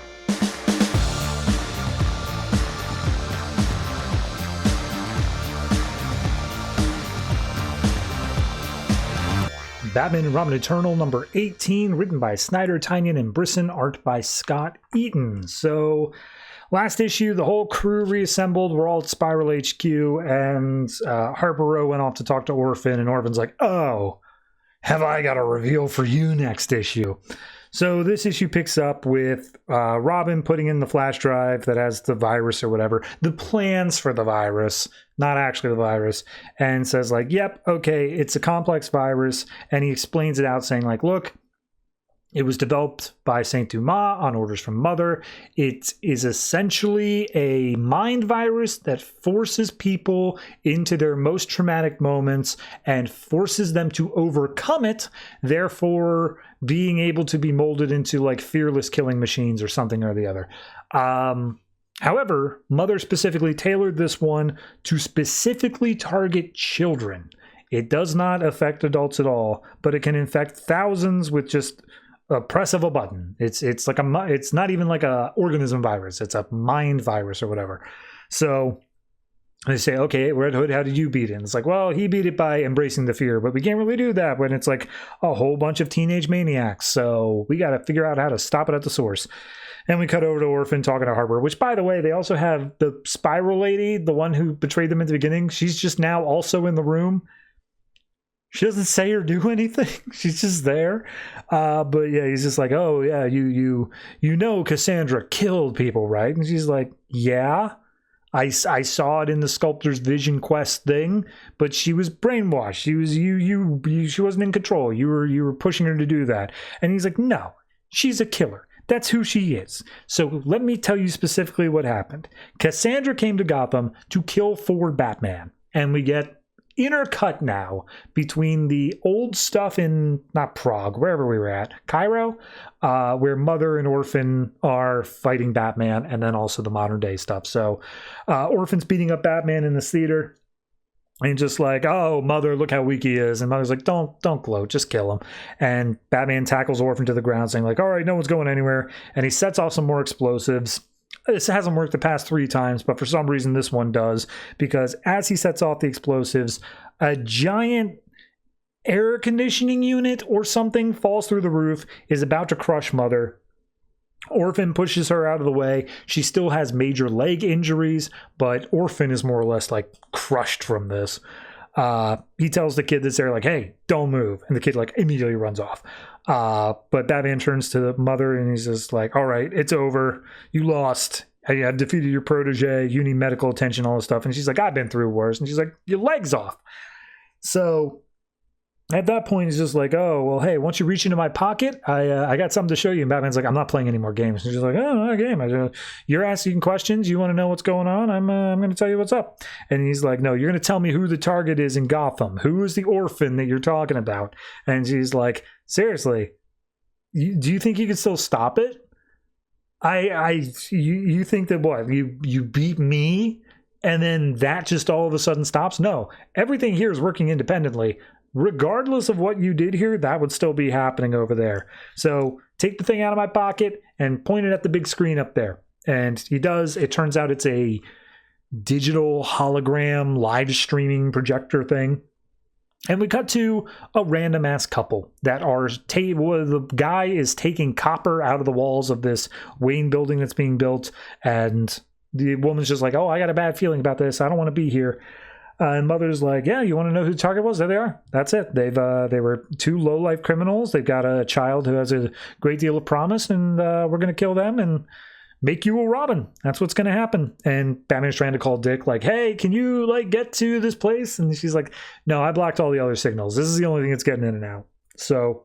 Batman and Robin Eternal number 18, written by Snyder, Tynion, and Brisson, art by Scot, Eaton. So, last issue, the whole crew reassembled. We're all at Spiral HQ, and Harper Row went off to talk to Orphan, and Orphan's like, oh, have I got a reveal for you next issue? So this issue picks up with Robin putting in the flash drive that has the virus or whatever, the plans for the virus, not actually the virus, and says like, yep, okay, it's a complex virus. And he explains it out saying like, look, it was developed by Saint Dumas on orders from Mother. It is essentially a mind virus that forces people into their most traumatic moments and forces them to overcome it, therefore being able to be molded into like fearless killing machines or something or the other. However, Mother specifically tailored this one to specifically target children. It does not affect adults at all, but it can infect thousands with just a press of a button. It's like it's not even like a organism virus. It's a mind virus or whatever. So they say, okay, Red Hood, how did you beat it? And it's like, well, he beat it by embracing the fear, but we can't really do that when it's like a whole bunch of teenage maniacs. So we got to figure out how to stop it at the source. And we cut over to Orphan talking to Harper, which, by the way, they also have the Spiral lady, the one who betrayed them at the beginning. She's just now also in the room. She doesn't say or do anything. She's just there. But yeah, he's just like, oh yeah, you know Cassandra killed people, right? And she's like, yeah, I saw it in the Sculptor's Vision Quest thing, but she was brainwashed. She was she wasn't in control. You were pushing her to do that. And he's like, no, she's a killer. That's who she is. So let me tell you specifically what happened. Cassandra came to Gotham to kill Ford Batman, and we get intercut now between the old stuff in, not Prague, wherever we were at, Cairo, where Mother and Orphan are fighting Batman, and then also the modern day stuff. So Orphan's beating up Batman in this theater. And just like, oh, Mother, look how weak he is. And Mother's like, don't gloat, just kill him. And Batman tackles Orphan to the ground, saying like, all right, no one's going anywhere. And he sets off some more explosives. This hasn't worked the past 3 times, but for some reason this one does. Because as he sets off the explosives, a giant air conditioning unit or something falls through the roof, is about to crush Mother. Orphan pushes her out of the way. She still has major leg injuries, but Orphan is more or less like crushed from this. He tells the kid that's there, like, hey, don't move. And the kid like immediately runs off. But Batman turns to the Mother and he's just like, all right, it's over. You lost. I defeated your protege. You need medical attention, all this stuff. And she's like, I've been through worse. And she's like, your leg's off. So at that point, he's just like, oh, well, hey, once you reach into my pocket, I got something to show you. And Batman's like, I'm not playing any more games. And she's like, oh, not a game. You're asking questions. You want to know what's going on? I'm going to tell you what's up. And he's like, no, you're going to tell me who the target is in Gotham. Who is the orphan that you're talking about? And she's like, seriously, do you think you can still stop it? You think that what? You beat me? And then that just all of a sudden stops? No, everything here is working independently. Regardless of what you did here, that would still be happening over there. So take the thing out of my pocket and point it at the big screen up there. And he does. It turns out it's a digital hologram live streaming projector thing. And we cut to a random ass couple that are the guy is taking copper out of the walls of this Wayne building that's being built. And the woman's just like, oh, I got a bad feeling about this. I don't want to be here. And Mother's like, yeah, you want to know who the target was? There they are. That's it. They were 2 low-life criminals. They've got a child who has a great deal of promise, and we're going to kill them and make you a Robin. That's what's going to happen. And Batman's trying to call Dick, like, hey, can you, like, get to this place? And she's like, no, I blocked all the other signals. This is the only thing that's getting in and out. So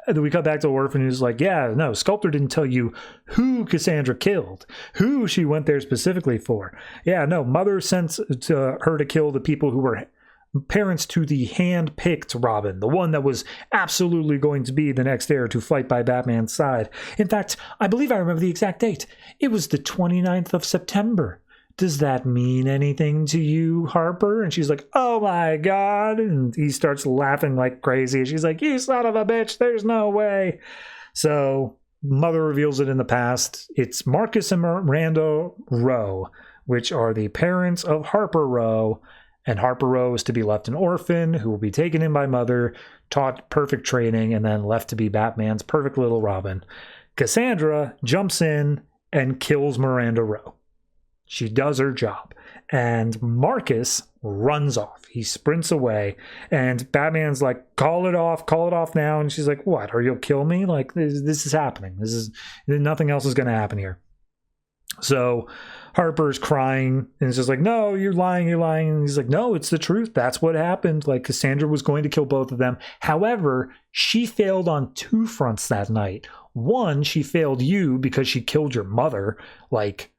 then we cut back to Orphan, who's like, yeah, no, Sculptor didn't tell you who Cassandra killed, who she went there specifically for. Yeah, no, Mother sent her to kill the people who were parents to the hand-picked Robin, the one that was absolutely going to be the next heir to fight by Batman's side. In fact, I believe I remember the exact date. It was the 29th of September. Does that mean anything to you, Harper? And she's like, oh my God. And he starts laughing like crazy. She's like, you son of a bitch, there's no way. So Mother reveals it in the past. It's Marcus and Miranda Rowe, which are the parents of Harper Rowe. And Harper Rowe is to be left an orphan who will be taken in by Mother, taught perfect training, and then left to be Batman's perfect little Robin. Cassandra jumps in and kills Miranda Rowe. She does her job. And Marcus runs off. He sprints away. And Batman's like, call it off now. And she's like, what? Or you'll kill me? Like, this is happening. Nothing else is going to happen here. So Harper's crying. And it's just like, no, you're lying. And he's like, no, it's the truth. That's what happened. Like, Cassandra was going to kill both of them. However, she failed on 2 fronts that night. One, she failed you because she killed your mother. Like,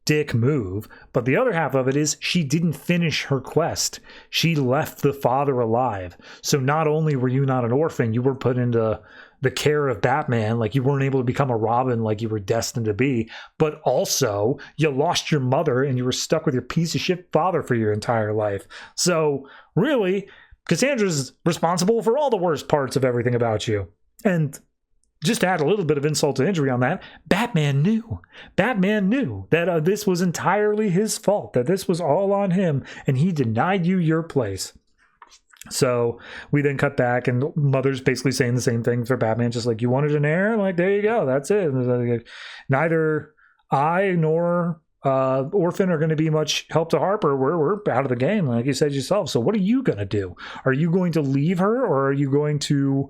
dick move. But the other half of it is she didn't finish her quest. She left the father alive. So not only were you not an orphan, you were put into the care of Batman, like you weren't able to become a Robin like you were destined to be, but also you lost your mother and you were stuck with your piece of shit father for your entire life. So really, Cassandra's responsible for all the worst parts of everything about you. And just to add a little bit of insult to injury on that, Batman knew that this was entirely his fault, that this was all on him, and he denied you your place. So we then cut back, and Mother's basically saying the same thing for Batman, just like, you wanted an heir? Like, there you go, that's it. Neither I nor Orphan are going to be much help to Harper. We're out of the game, like you said yourself. So what are you going to do? Are you going to leave her, or are you going to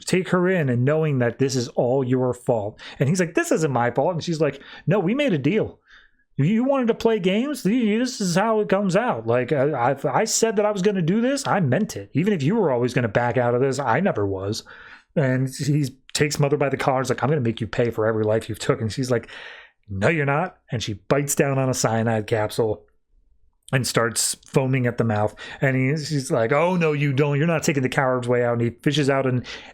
take her in and knowing that this is all your fault? And he's like, this isn't my fault. And she's like, no, we made a deal. You wanted to play games? This is how it comes out. Like, I said that I was going to do this. I meant it. Even if you were always going to back out of this, I never was. And he takes Mother by the collar. He's like, I'm going to make you pay for every life you've took. And she's like, no, you're not. And she bites down on a cyanide capsule. and starts foaming at the mouth. And he's like, oh, no, you don't. You're not taking the coward's way out. And he fishes out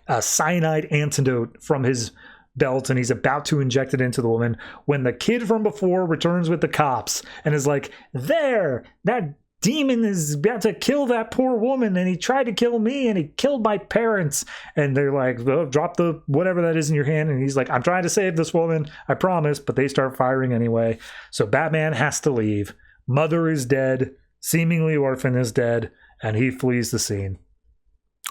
a cyanide antidote from his belt, and he's about to inject it into the woman when the kid from before returns with the cops and is like, there, that demon is about to kill that poor woman, and he tried to kill me, and he killed my parents. And they're like, oh, drop the whatever that is in your hand. And he's like, I'm trying to save this woman, I promise. But they start firing anyway. So Batman has to leave. Mother is dead, seemingly orphan is dead, and he flees the scene.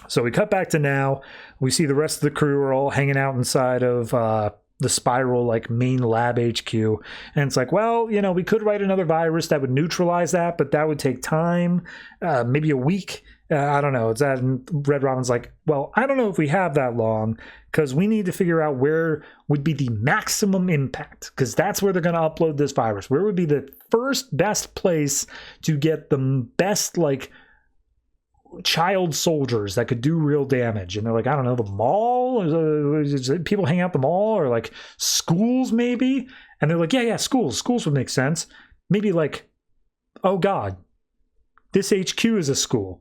So we cut back to now. We see the rest of the crew are all hanging out inside of the Spiral, like, main lab HQ. And it's like, well, you know, we could write another virus that would neutralize that, but that would take time, maybe a week. I don't know. It's that, and Red Robin's like, well, I don't know if we have that long, because we need to figure out where would be the maximum impact, because that's where they're going to upload this virus. Where would be the first best place to get the best, like, child soldiers that could do real damage? And they're like, I don't know, the mall? People hang out the mall, or like schools maybe? And they're like, yeah, schools would make sense. Maybe like, oh god, this HQ is a school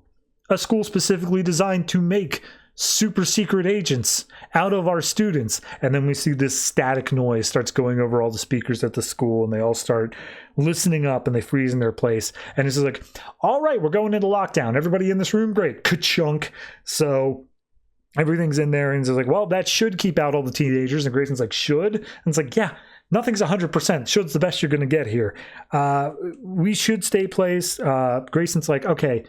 specifically designed to make super secret agents out of our students. And then we see this static noise starts going over all the speakers at the school, and they all start listening up, and they freeze in their place. And it's just like, all right, we're going into lockdown. Everybody in this room? Great. Ka-chunk. So everything's in there, and it's like, well, that should keep out all the teenagers. And Grayson's like, should? And it's like, yeah, nothing's 100%. Should's the best you're going to get here. We should stay place. Grayson's like, okay,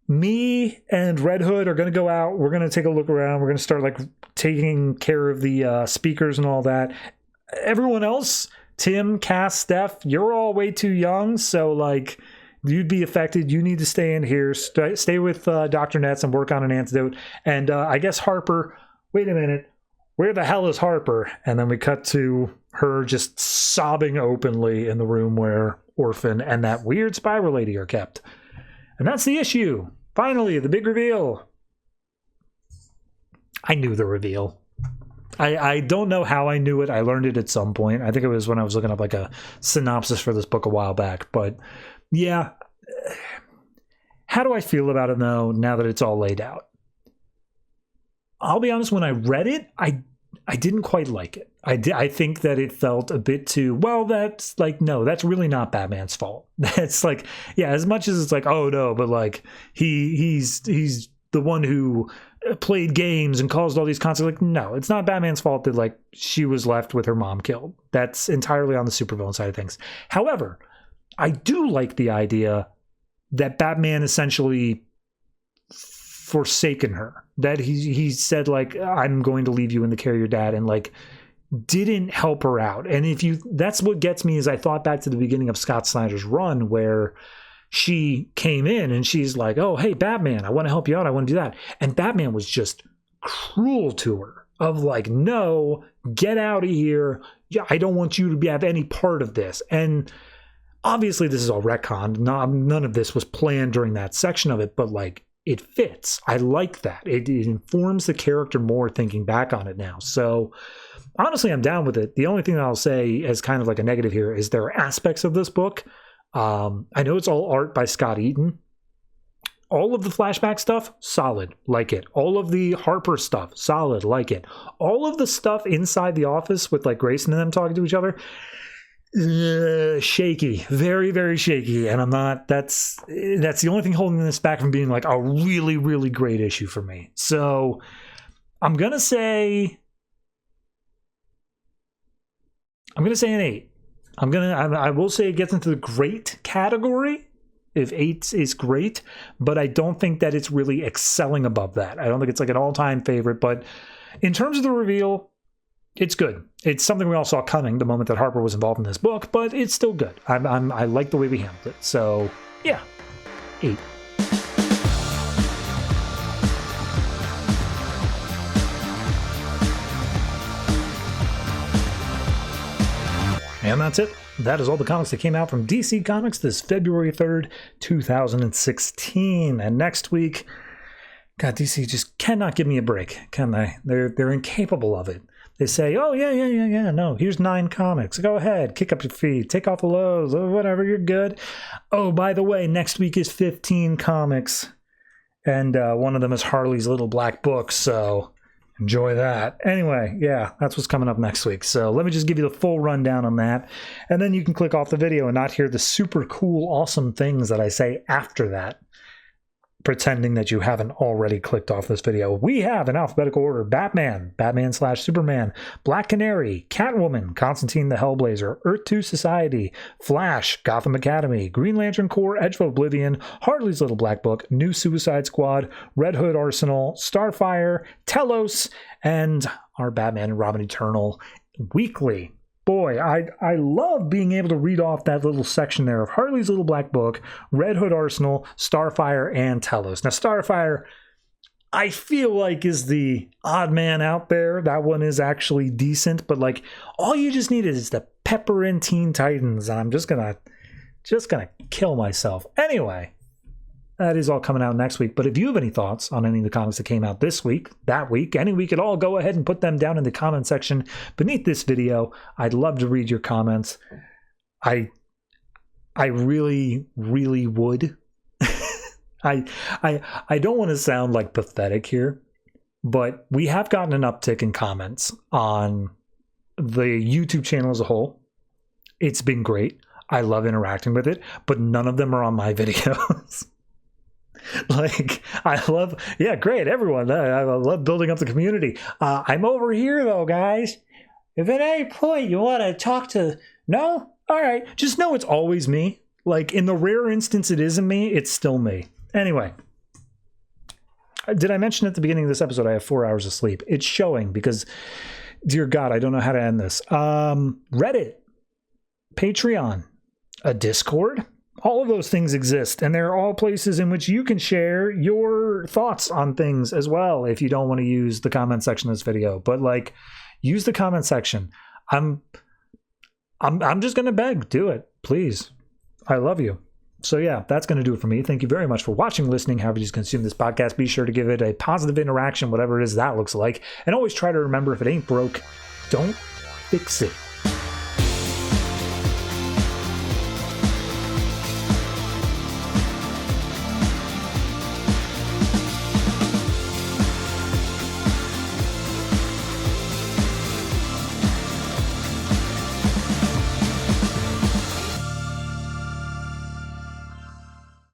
me and Red Hood are going to go out. We're going to take a look around. We're going to start like taking care of the speakers and all that. Everyone else, Tim, Cass, Steph, you're all way too young. So like, you'd be affected. You need to stay in here. Stay with Dr. Nets and work on an antidote. And I guess Harper, wait a minute, where the hell is Harper? And then we cut to her just sobbing openly in the room where Orphan and that weird Spiral lady are kept. And that's the issue. Finally, the big reveal. I knew the reveal. I don't know how I knew it. I learned it at some point. I think it was when I was looking up like a synopsis for this book a while back. But yeah, how do I feel about it though, now that it's all laid out? I'll be honest, when I read it, I didn't quite like it. I think that it felt a bit too, well, that's like, no, that's really not Batman's fault. That's like, yeah, as much as it's like, oh no, but like he's the one who played games and caused all these consequences. Like, no, it's not Batman's fault that like she was left with her mom killed. That's entirely on the supervillain side of things. However, I do like the idea that Batman essentially forsaken her, that he said like, I'm going to leave you in the care of your dad, and like didn't help her out. And that's what gets me, is I thought back to the beginning of Scott Snyder's run, where she came in and she's like, oh, hey, Batman, I want to help you out. I want to do that. And Batman was just cruel to her, of like, no, get out of here. I don't want you to have any part of this. And obviously this is all retconned. None of this was planned during that section of it, but like, it fits. I like that. It informs the character more thinking back on it now. So honestly, I'm down with it. The only thing that I'll say as kind of like a negative here is there are aspects of this book. I know it's all art by Scott Eaton. All of the flashback stuff, solid, like it. All of the Harper stuff, solid, like it. All of the stuff inside the office with like Grayson and them talking to each other, shaky, very, very shaky. And that's the only thing holding this back from being like a really, really great issue for me. So I'm gonna say an 8. I will say it gets into the great category if 8 is great, but I don't think that it's really excelling above that. I don't think it's like an all-time favorite, but in terms of the reveal, it's good. It's something we all saw coming the moment that Harper was involved in this book, but it's still good. I like the way we handled it. So yeah, 8. And that's it. That is all the comics that came out from DC Comics this February 3rd, 2016. And next week, God, DC just cannot give me a break, can they? They're incapable of it. They say, oh, yeah, no, here's 9 comics. Go ahead, kick up your feet, take off the lows, whatever, you're good. Oh, by the way, next week is 15 comics, and one of them is Harley's Little Black Book, so enjoy that. Anyway, yeah, that's what's coming up next week. So let me just give you the full rundown on that, and then you can click off the video and not hear the super cool, awesome things that I say after that, pretending that you haven't already clicked off this video. We have, in alphabetical order, Batman, Batman/Superman, Black Canary, Catwoman, Constantine the Hellblazer, Earth 2 Society, Flash, Gotham Academy, Green Lantern Corps, Edge of Oblivion, Harley's Little Black Book, New Suicide Squad, Red Hood Arsenal, Starfire, Telos, and our Batman and Robin Eternal Weekly. Boy, I love being able to read off that little section there of Harley's Little Black Book, Red Hood Arsenal, Starfire, and Telos. Now, Starfire, I feel like, is the odd man out there. That one is actually decent, but like, all you just need is the pepper in Teen Titans, and I'm just gonna kill myself. Anyway, that is all coming out next week. But if you have any thoughts on any of the comics that came out this week, that week, any week at all, go ahead and put them down in the comment section beneath this video. I'd love to read your comments. I really, really would. I don't want to sound like pathetic here, but we have gotten an uptick in comments on the YouTube channel as a whole. It's been great. I love interacting with it, but none of them are on my videos. Like, I love, yeah, great, everyone. I love building up the community. I'm over here, though, guys. If at any point you want to talk to, no? All right. Just know it's always me. Like, in the rare instance it isn't me, it's still me. Anyway, did I mention at the beginning of this episode I have 4 hours of sleep? It's showing because, dear God, I don't know how to end this. Reddit, Patreon, a Discord. All of those things exist, and they're all places in which you can share your thoughts on things as well if you don't want to use the comment section of this video. But like, use the comment section. I'm just gonna beg, do it, please. I love you. So yeah, that's gonna do it for me. Thank you very much for watching, listening, however you consume this podcast. Be sure to give it a positive interaction, whatever it is that looks like, and always try to remember, if it ain't broke, don't fix it.